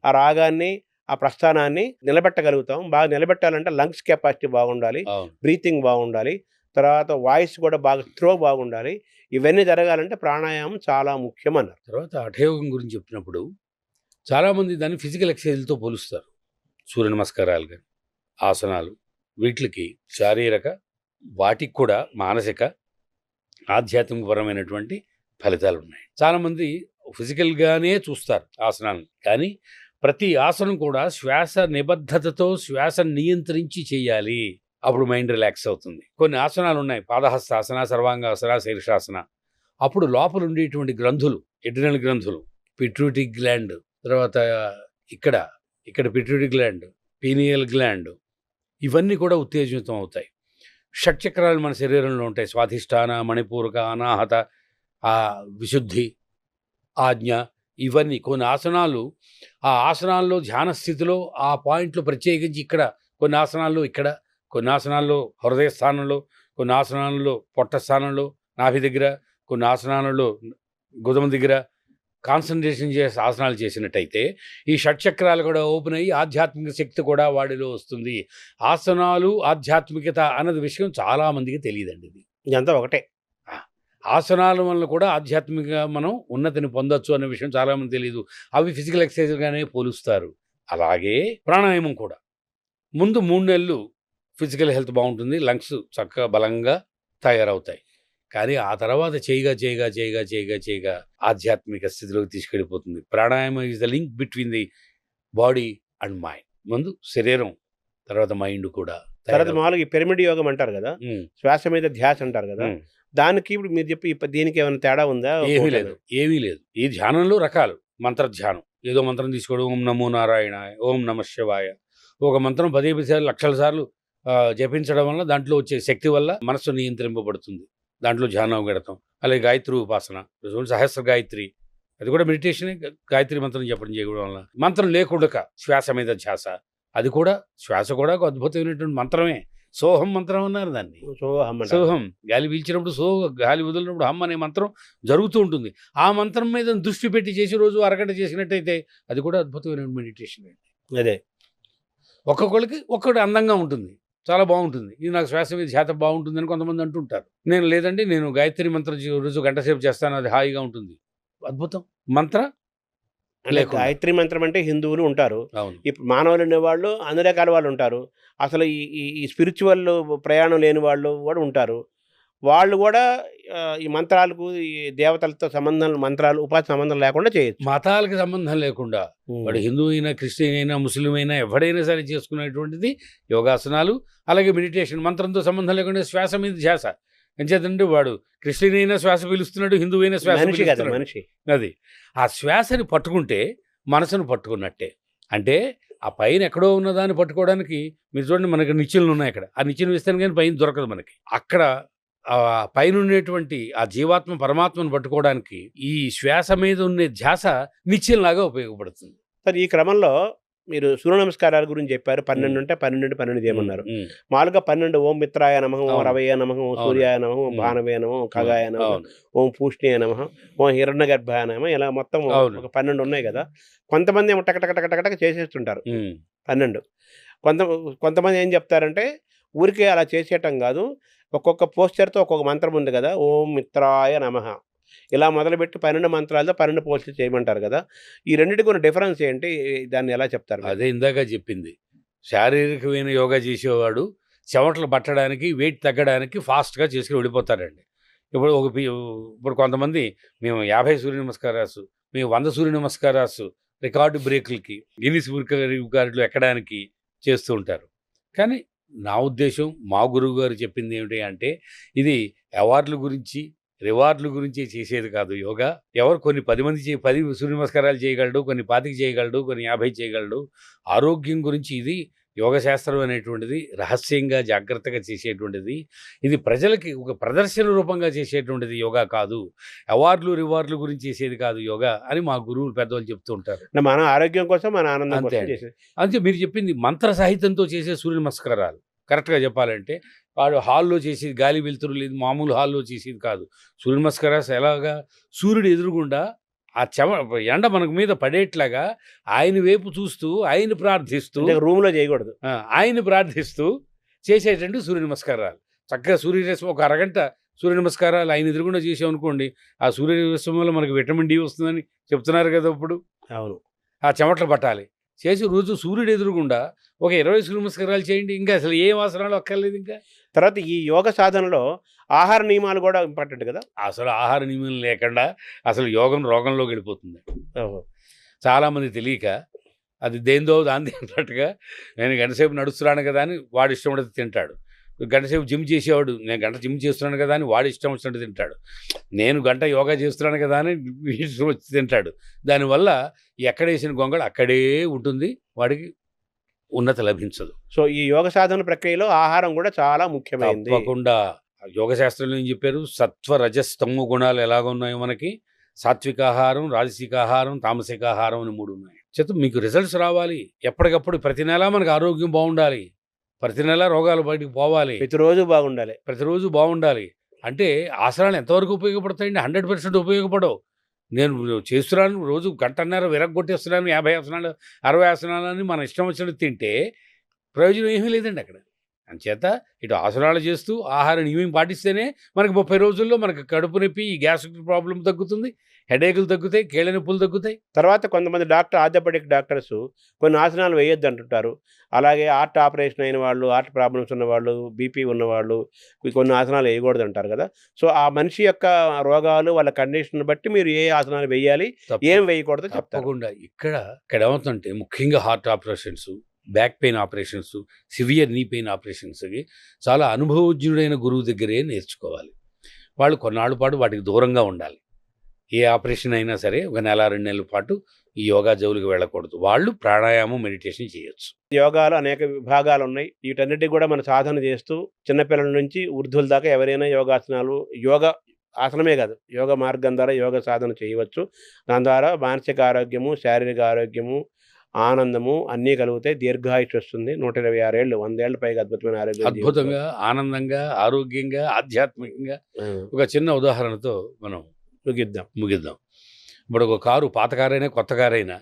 ఆ రాగాన్ని, ఆ ప్రస్థానాన్ని నిలబెట్టగలుగుతాం. బాగా నిలబెట్టాలంటే లంగ్స్ కెపాసిటీ బాగుండాలి, బ్రీతింగ్ బాగుండాలి, తర్వాత వాయిస్ కూడా బాగా త్రో బాగుండాలి. ఇవన్నీ జరగాలంటే ప్రాణాయామం చాలా ముఖ్యం అన్నారు. తర్వాత హఠయోగం గురించి చెప్పినప్పుడు చాలామంది దాన్ని ఫిజికల్ ఎక్సర్సైజ్తో పోలుస్తారు. సూర్య నమస్కారాలు కానీ, ఆసనాలు, వీటికి శారీరక, వాటికి కూడా మానసిక, ఆధ్యాత్మికపరమైనటువంటి ఫలితాలు ఉన్నాయి. చాలామంది ఫిజికల్గానే చూస్తారు ఆసనాలను, కానీ ప్రతి ఆసనం కూడా శ్వాస నిబద్ధతతో శ్వాస నియంత్రించి చేయాలి. అప్పుడు మైండ్ రిలాక్స్ అవుతుంది. కొన్ని ఆసనాలు ఉన్నాయి, పాదహస్తాసన, సర్వాంగాసన, శీర్షాసన. అప్పుడు లోపల ఉండేటువంటి గ్రంథులు, ఎడ్రినల్ గ్రంథులు, పిట్యూటరీ గ్లాండ్, తర్వాత ఇక్కడ పిట్యూటరీ గ్లాండ్, పీనియల్ గ్లాండ్, ఇవన్నీ కూడా ఉత్తేజితం అవుతాయి. షట్చక్రాలు మన శరీరంలో ఉంటాయి, స్వాధిష్టాన, మణిపూరక, అనాహత, విశుద్ధి, ఆజ్ఞ. ఇవన్నీ కొన్ని ఆసనాలు, ఆ ఆసనాల్లో ధ్యాన స్థితిలో ఆ పాయింట్లు ప్రత్యేకించి ఇక్కడ కొన్ని ఆసనాల్లో, ఇక్కడ కొన్ని ఆసనాల్లో హృదయ స్థానంలో, కొన్ని ఆసనాలలో పొట్ట స్థానంలో, నాభి దగ్గర, కొన్ని ఆసనాలలో గుదమ దగ్గర కాన్సన్ట్రేషన్ చేసి ఆసనాలు చేసినట్టయితే ఈ షట్చక్రాలు కూడా ఓపెన్ అయ్యి ఆధ్యాత్మిక శక్తి కూడా వాడిలో వస్తుంది. ఆసనాలు, ఆధ్యాత్మికత అన్నది విషయం చాలామందికి తెలియదండి. ఇదంతా ఒకటే. ఆసనాల వల్ల కూడా ఆధ్యాత్మికంగా మనం ఉన్నతిని పొందొచ్చు అనే విషయం చాలామంది తెలియదు. అవి ఫిజికల్ ఎక్సర్సైజ్గానే పోలుస్తారు. అలాగే ప్రాణాయామం కూడా ముందు 3 నెలలు ఫిజికల్ హెల్త్ బాగుంటుంది, లంగ్స్ చక్కగా బలంగా తయారవుతాయి. కానీ ఆ తర్వాత చేయగా ఆధ్యాత్మిక స్థితిలోకి తీసుకెళ్ళిపోతుంది. ప్రాణాయామం is the link between the body and mind. ముందు శరీరం, తర్వాత మైండ్ కూడా. తర్వాత మామూలుగా ఈ పిరమిడ్ యోగం అంటారు కదా, శ్వాస మీద ధ్యాస అంటారు కదా, దానికి ఇప్పుడు మీరు చెప్పి దీనికి ఏమైనా తేడా ఉందా? ఏమీ లేదు. ఈ ధ్యానంలో రకాలు. మంత్ర ధ్యానం, ఏదో మంత్రం తీసుకోవడం, ఓం నమో నారాయణ, ఓం నమ శివాయ, ఒక మంత్రం 10 లక్షల సార్లు జపించడం వల్ల దాంట్లో వచ్చే శక్తి వల్ల మనస్సు నియంత్రింపబడుతుంది. దాంట్లో ధ్యానం గడతాం. అలాగే గాయత్రి ఉపాసన, సహస్ర గాయత్రి, అది కూడా మెడిటేషన్. గాయత్రి మంత్రం చెప్పడం చేయడం వల్ల మంత్రం లేకుండా శ్వాస మీద ధ్యాస, అది కూడా శ్వాస కూడా ఒక అద్భుతమైనటువంటి మంత్రమే. సోహం మంత్రం అన్నారు దాన్ని. సోహం, గాలి పీల్చినప్పుడు సో, గాలి వదిలినప్పుడు హమ్ అనే మంత్రం జరుగుతూ ఉంటుంది. ఆ మంత్రం మీద దృష్టి పెట్టి చేసి రోజు అరగంట చేసినట్టయితే అది కూడా అద్భుతమైన మెడిటేషన్. అదే ఒక్కొక్కరికి ఒక్కటి అందంగా ఉంటుంది, చాలా బాగుంటుంది. ఇది నాకు శ్వాస మీద ధ్యాస బాగుంటుంది అని కొంతమంది అంటుంటారు. నేను లేదండి, నేను గాయత్రి మంత్రం రోజు గంట సేపు చేస్తాను, అది హాయిగా ఉంటుంది. అద్భుతం. మంత్ర గాయత్రి మంత్రం అంటే హిందువులు ఉంటారు, ఇప్పుడు మానవులు ఉండేవాళ్ళు అన్ని రకాల వాళ్ళు ఉంటారు. అసలు ఈ స్పిరిచువల్ ప్రయాణం లేని వాళ్ళు కూడా ఉంటారు. వాళ్ళు కూడా ఈ మంత్రాలకు, ఈ దేవతలతో సంబంధం, మంత్రాలు ఉపాధి సంబంధం లేకుండా చేయొచ్చు. మతాలకు సంబంధం లేకుండా వాడు హిందూ అయినా, క్రిస్టియన్ అయినా, ముస్లిం అయినా, ఎవడైనా సరే చేసుకునేటువంటిది యోగాసనాలు. అలాగే మెడిటేషన్, మంత్రంతో సంబంధం లేకుండా శ్వాస మీద ధ్యాస. ఎంచేతంటే వాడు క్రిస్టియన్ అయినా శ్వాస పీలుస్తున్నాడు, హిందూ అయినా శ్వాస మనిషి. అది ఆ శ్వాసని పట్టుకుంటే మనసును పట్టుకున్నట్టే. అంటే ఆ పైన ఎక్కడో ఉన్నదాన్ని పట్టుకోవడానికి మీరు చూడండి, మనకి నిచ్చెనలు ఉన్నాయి అక్కడ. ఆ నిచ్చెన వేస్తాను కానీ పైన దొరకదు మనకి. అక్కడ పైన ఉండేటువంటి ఆ జీవాత్మ పరమాత్మను పట్టుకోవడానికి ఈ శ్వాస మీద ఉండే ధ్యాస నిచ్చెనలాగా ఉపయోగపడుతుంది. సార్, ఈ క్రమంలో మీరు సూర్య నమస్కారాల గురించి చెప్పారు. 12 ఉంటే 12 చేయమన్నారు. మామూలుగా 12 ఓం మిత్రాయ నమః, ఓం రవయ నమః, ఓం సూర్యాయ నమః, ఓం భానవే నమః, ఓం ఖగాయ నమః, ఓం పూష్ణియ నమః, ఓం హిరణ్య గర్భాయ నమః, ఇలా మొత్తం ఒక 12 ఉన్నాయి కదా. కొంతమంది ఏమో టక చేసేస్తుంటారు 12. కొంతమంది ఏం చెప్తారంటే ఊరికే అలా చేసేయటం కాదు, ఒక్కొక్క పోస్చర్తో ఒక్కొక్క మంత్రం ఉంది కదా. ఓం మిత్రాయ నమః, ఇలా మొదలుపెట్టి 12 మంత్రాలతో 12 పోస్టులు చేయమంటారు కదా! ఈ రెండిటికి ఉన్న డిఫరెన్స్ ఏంటి? దాన్ని ఎలా చెప్తారు మీరు? అదే ఇందాక చెప్పింది. శారీరకమైన యోగా చేసేవాడు చెమటలు పట్టడానికి, వెయిట్ తగ్గడానికి ఫాస్ట్‌గా చేసుకొని వెళ్ళిపోతారండి. ఇప్పుడు ఇప్పుడు కొంతమంది మేము 50 సూర్య నమస్కారాసు, మేము 100 సూర్య నమస్కారాసు రికార్డు బ్రేకులకి, గిన్నిస్ బుక్ రికార్డులు ఎక్కడానికి చేస్తూ ఉంటారు. కానీ నా ఉద్దేశం, మా గురువుగారు చెప్పింది ఏమిటి అంటే, ఇది అవార్డుల గురించి, రివార్డుల గురించి చేసేది కాదు యోగా. ఎవరు కొన్ని 10 మంది 10 సూర్య నమస్కారాలు చేయగలడు, కొన్ని 25 చేయగలడు, కొన్ని 50 చేయగలడు. ఆరోగ్యం గురించి ఇది యోగ శాస్త్రం అనేటువంటిది రహస్యంగా, జాగ్రత్తగా చేసేటువంటిది. ఇది ప్రజలకి ఒక ప్రదర్శన రూపంగా చేసేటువంటిది యోగా కాదు. అవార్డులు, రివార్డుల గురించి చేసేది కాదు యోగా అని మా గురువులు పెద్దవాళ్ళు చెప్తూ ఉంటారు. మన ఆరోగ్యం కోసం, మన ఆనందం అంతే కోసం అండి. చేసేది. అంతే మీరు చెప్పింది మంత్ర సాహిత్యంతో చేసే సూర్య నమస్కారాలు. కరెక్ట్‌గా చెప్పాలంటే వాడు హాల్‌లో చేసేది గాలి వెలుతురు లేదు, మామూలు హాల్‌లో చేసేది కాదు. సూర్య నమస్కారాలు ఎలాగా సూర్యుడు ఎదురుగుండా ఆ ఎండ మనకు మీద పడేట్లాగా ఆయన వైపు చూస్తూ, ఆయన ప్రార్థిస్తూ అంటే రూమ్‌లో చేయకూడదు. ఆయన్ని ప్రార్థిస్తూ చేసేటువంటి సూర్య నమస్కారాలు. చక్కగా సూర్యరశ్మి ఒక అరగంట సూర్య నమస్కారాలు ఆయన ఎదురుగుండా చేసామనుకోండి, ఆ సూర్యరశ్మి వల్ల మనకు విటమిన్ డి వస్తుందని చెప్తున్నారు కదా ఇప్పుడు. అవును. ఆ చెమటలు పట్టాలి. చేసి రోజు సూర్యుడు ఎదురుగుండా ఒక 20 సూర్య నమస్కారాలు చేయండి. ఇంకా అసలు ఏం ఆసనాలు అక్కర్లేదు ఇంకా. తర్వాత ఈ యోగ సాధనలో ఆహార నియమాలు కూడా ఇంపార్టెంట్ కదా! అసలు ఆహార నియమం లేకుండా అసలు యోగం రోగంలోకి వెళ్ళిపోతుంది. ఓహో! చాలామంది తెలియక అది దేందో దాంది అన్నట్టుగా నేను గంటసేపు నడుస్తున్నాను కదా అని వాడు ఇష్టం ఉన్నది తింటాడు. గంటసేపు జిమ్ చేసేవాడు నేను గంట జిమ్ చేస్తున్నాను కదా అని వాడు ఇష్టం వచ్చినట్టు తింటాడు. నేను గంట యోగా చేస్తున్నాను కదా అని ఇష్టం వచ్చి తింటాడు. దానివల్ల ఎక్కడేసిన గొంగళ అక్కడే ఉంటుంది, వాడికి ఉన్నతి లభించదు. సో, ఈ యోగ సాధన ప్రక్రియలో ఆహారం కూడా చాలా ముఖ్యమైనది. తప్పకుండా యోగ శాస్త్రంలో ఏం చెప్పారు, సత్వ రజస్ తమో గుణాలు ఎలాగున్నాయో మనకి సాత్వికాహారం, రాజసికాహారం, తామసికాహారం అని 3 ఉన్నాయి. మీకు రిజల్ట్స్ రావాలి ఎప్పటికప్పుడు. ప్రతి నెల మనకు ఆరోగ్యం బాగుండాలి, ప్రతి నెల రోగాలు బయటికి పోవాలి, ప్రతిరోజు బాగుండాలి. ప్రతిరోజు బాగుండాలి. అంటే ఆసనాలు ఎంతవరకు ఉపయోగపడతాయండి? 100% ఉపయోగపడవు. నేను చేస్తున్నాను, రోజు గంటన్నర విరగ్గొట్టేస్తున్నాను, 50 ఆసనాలు 60 ఆసనాలు అని మన ఇష్టం వచ్చినట్టు తింటే ప్రయోజనం ఏమీ లేదండి అక్కడ. అంచేత ఇటు ఆసనాలు చేస్తూ ఆహార నియమం పాటిస్తేనే మనకి 30 రోజుల్లో మనకు కడుపు నొప్పి, ఈ గ్యాస్ట్రిక్ ప్రాబ్లం తగ్గుతుంది, హెడేకులు తగ్గుతాయి, కీళ్ళ నొప్పులు తగ్గుతాయి. తర్వాత కొంతమంది ఆర్థోపెడిక్ డాక్టర్స్ కొన్ని ఆసనాలు వేయొద్దు అంటుంటారు. అలాగే హార్ట్ ఆపరేషన్ అయిన వాళ్ళు, హార్ట్ ప్రాబ్లమ్స్ ఉన్నవాళ్ళు, బీపీ ఉన్నవాళ్ళు కొన్ని ఆసనాలు వేయకూడదు అంటారు కదా! సో, ఆ మనిషి యొక్క రోగాలు, వాళ్ళ కండిషన్ బట్టి మీరు ఏ ఆసనాలు వేయాలి, ఏం వేయకూడదో చెప్తారు. తప్పకుండా ఇక్కడ ఏమవుతుందంటే ముఖ్యంగా heart operations, back pain operations, severe knee pain ఆపరేషన్స్కి చాలా అనుభవజ్ఞుడైన గురువు దగ్గరే నేర్చుకోవాలి. వాళ్ళు కొన్నాళ్ళ పాటు వాటికి దూరంగా ఉండాలి. ఏ ఆపరేషన్ అయినా సరే ఒక నెల 2 నెలల పాటు ఈ యోగా జోలికి వెళ్ళకూడదు. వాళ్ళు ప్రాణాయామం, మెడిటేషన్ చేయొచ్చు. యోగాలో అనేక విభాగాలు ఉన్నాయి. వీటన్నిటికి కూడా మనం సాధన చేస్తూ చిన్నపిల్లల నుంచి వృద్ధుల దాకా ఎవరైనా యోగాసనాలు, ఆసనమే కాదు, యోగ మార్గం ద్వారా యోగ సాధన చేయవచ్చు. దాని ద్వారా మానసిక ఆరోగ్యము, శారీరక ఆరోగ్యము, ఆనందము అన్నీ కలుగుతాయి. దీర్ఘాయుష్ వస్తుంది. 126 ఏళ్ళు, 100 ఏళ్ల పైగా అద్భుతమైన ఆరోగ్యం. అద్భుతంగా, ఆనందంగా, ఆరోగ్యంగా, ఆధ్యాత్మికంగా. ఒక చిన్న ఉదాహరణతో మనం ముగిద్దాం. ఇప్పుడు ఒక కారు, పాత కారైనా కొత్త కారైనా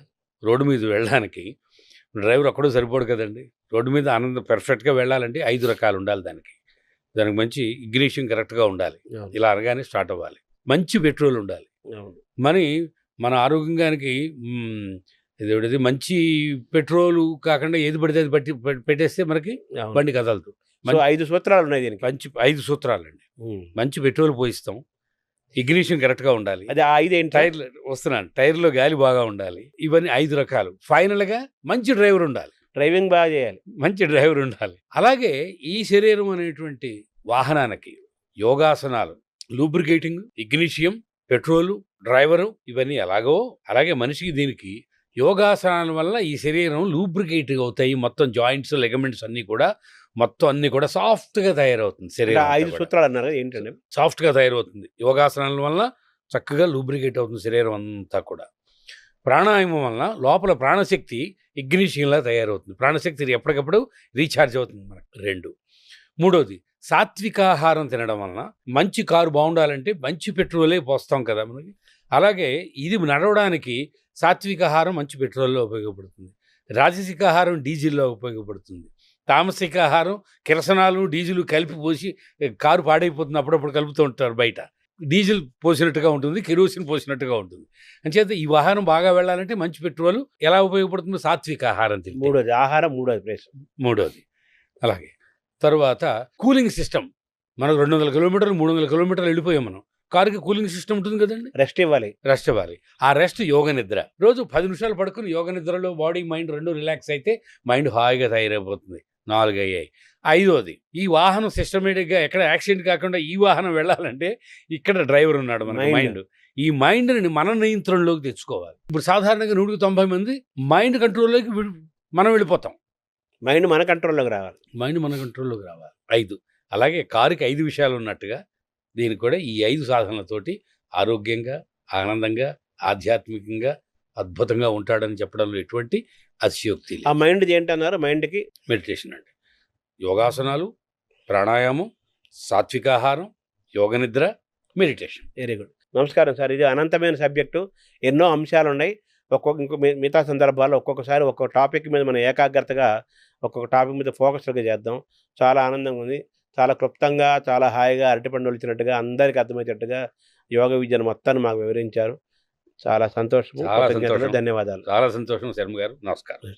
రోడ్డు మీద వెళ్ళడానికి డ్రైవర్ ఒక్కడూ సరిపోడు కదండి. రోడ్డు మీద పెర్ఫెక్ట్గా వెళ్ళాలంటే 5 రకాలు ఉండాలి. దానికి మంచి ఇగ్నిషన్ కరెక్ట్గా ఉండాలి. ఇలా అనగానే స్టార్ట్ అవ్వాలి. మంచి పెట్రోల్ ఉండాలి. మన ఆరోగ్యానికి ఇదేమిటది, మంచి పెట్రోలు కాకుండా ఏది పడితే అది పెట్టేస్తే మనకి బండి కదలదు. 5 సూత్రాలు ఉన్నాయి దీనికి. మంచి 5 సూత్రాలండి. మంచి పెట్రోల్ పోయిస్తాం, ఇగ్నిషన్ కరెక్ట్గా ఉండాలి, అది 5 టైర్లో గాలి బాగా ఉండాలి. ఇవన్నీ 5 రకాలు. ఫైనల్గా మంచి డ్రైవర్ ఉండాలి, డ్రైవింగ్ బాగా చేయాలి, మంచి డ్రైవర్ ఉండాలి. అలాగే ఈ శరీరం అనేటువంటి వాహనానికి యోగాసనాలు, లూబ్రికేటింగ్, ఇగ్నిషియం, పెట్రోలు, డ్రైవరు ఇవన్నీ అలాగే మనిషికి దీనికి యోగాసనాల వల్ల ఈ శరీరం లూబ్రికేట్ అవుతాయి. మొత్తం జాయింట్స్, లెగమెంట్స్ అన్నీ కూడా సాఫ్ట్గా తయారవుతుంది. శరీరం 5 సూత్రాలు అన్నారు ఏంటంటే సాఫ్ట్గా తయారవుతుంది. యోగాసనాల వల్ల చక్కగా లూబ్రికేట్ అవుతుంది శరీరం అంతా కూడా. ప్రాణాయామం వల్ల లోపల ప్రాణశక్తి ఇగ్నిషియంలా తయారవుతుంది. ప్రాణశక్తి ఎప్పటికప్పుడు రీఛార్జ్ అవుతుంది మనకు. 2. మూడోది, సాత్వికాహారం తినడం వలన మంచి కారు బాగుండాలంటే మంచి పెట్రోలే పోస్తాం కదా మనకి. అలాగే ఇది నడవడానికి సాత్వికాహారం మంచి పెట్రోల్లో ఉపయోగపడుతుంది. రాజసికాహారం డీజిల్లో ఉపయోగపడుతుంది. తామసికాహారం కిరసనాలు, డీజిల్ కలిపి పోసి కారు పాడైపోతుంది, అప్పుడప్పుడు కలుపుతూ ఉంటారు బయట. డీజిల్ పోసినట్టుగా ఉంటుంది, కెరోసిన్ పోసినట్టుగా ఉంటుంది. అంచేత ఈ వాహనం బాగా వెళ్ళాలంటే మంచి పెట్రోల్ ఎలా ఉపయోగపడుతుందో సాత్విక ఆహారం తింటే. మూడోది ఆహారం, మూడోది ప్లేస్. మూడోది అలాగే తర్వాత కూలింగ్ సిస్టమ్. మనకు 200 కిలోమీటర్లు 300 కిలోమీటర్లు వెళ్ళిపోయాం మనం. కారుకి కూలింగ్ సిస్టమ్ ఉంటుంది కదండి, రెస్ట్ ఇవ్వాలి. రెస్ట్ ఇవ్వాలి. ఆ రెస్ట్ యోగ నిద్ర. రోజు 10 నిమిషాలు పడుకుని యోగ నిద్రలో బాడీ మైండ్ రెండు రిలాక్స్ అయితే మైండ్ హాయిగా తయారైపోతుంది. 4 అయ్యాయి. 5వది ఈ వాహనం సిస్టమేటిక్గా ఎక్కడ యాక్సిడెంట్ కాకుండా ఈ వాహనం వెళ్ళాలంటే ఇక్కడ డ్రైవర్ ఉన్నాడు మన మైండ్. ఈ మైండ్ని మన నియంత్రణలోకి తెచ్చుకోవాలి. ఇప్పుడు సాధారణంగా 190 మంది మైండ్ కంట్రోల్లోకి మనం వెళ్ళిపోతాం. మైండ్ మన కంట్రోల్లోకి రావాలి. మైండ్ మన కంట్రోల్లోకి రావాలి. 5 అలాగే కారుకి 5 విషయాలు ఉన్నట్టుగా దీనికి కూడా ఈ 5 సాధనలతోటి ఆరోగ్యంగా, ఆనందంగా, ఆధ్యాత్మికంగా అద్భుతంగా ఉంటాడని చెప్పడంలో ఎటువంటి అతిశయోక్తి లేదు. ఆ మైండ్ది ఏంటన్నారు? మైండ్కి మెడిటేషన్ అండి. యోగాసనాలు, ప్రాణాయామం, సాత్విక ఆహారం, యోగ నిద్ర, మెడిటేషన్. Very good. నమస్కారం సార్. ఇది అనంతమైన సబ్జెక్టు, ఎన్నో అంశాలు ఉన్నాయి. ఇంకో మిగతా సందర్భాల్లో ఒక్కొక్కసారి ఒక్కొక్క టాపిక్ మీద మనం ఏకాగ్రతగా ఒక్కొక్క టాపిక్ మీద ఫోకస్గా చేద్దాం. చాలా ఆనందంగా ఉంది. చాలా క్లుప్తంగా, చాలా హాయిగా అరటిపండు వచ్చినట్టుగా అందరికీ అర్థమయ్యేటట్టుగా యోగ విద్యను మొత్తాన్ని మాకు వివరించారు. చాలా సంతోషం. ధన్యవాదాలు. చాలా సంతోషం శర్మ గారు. నమస్కారం.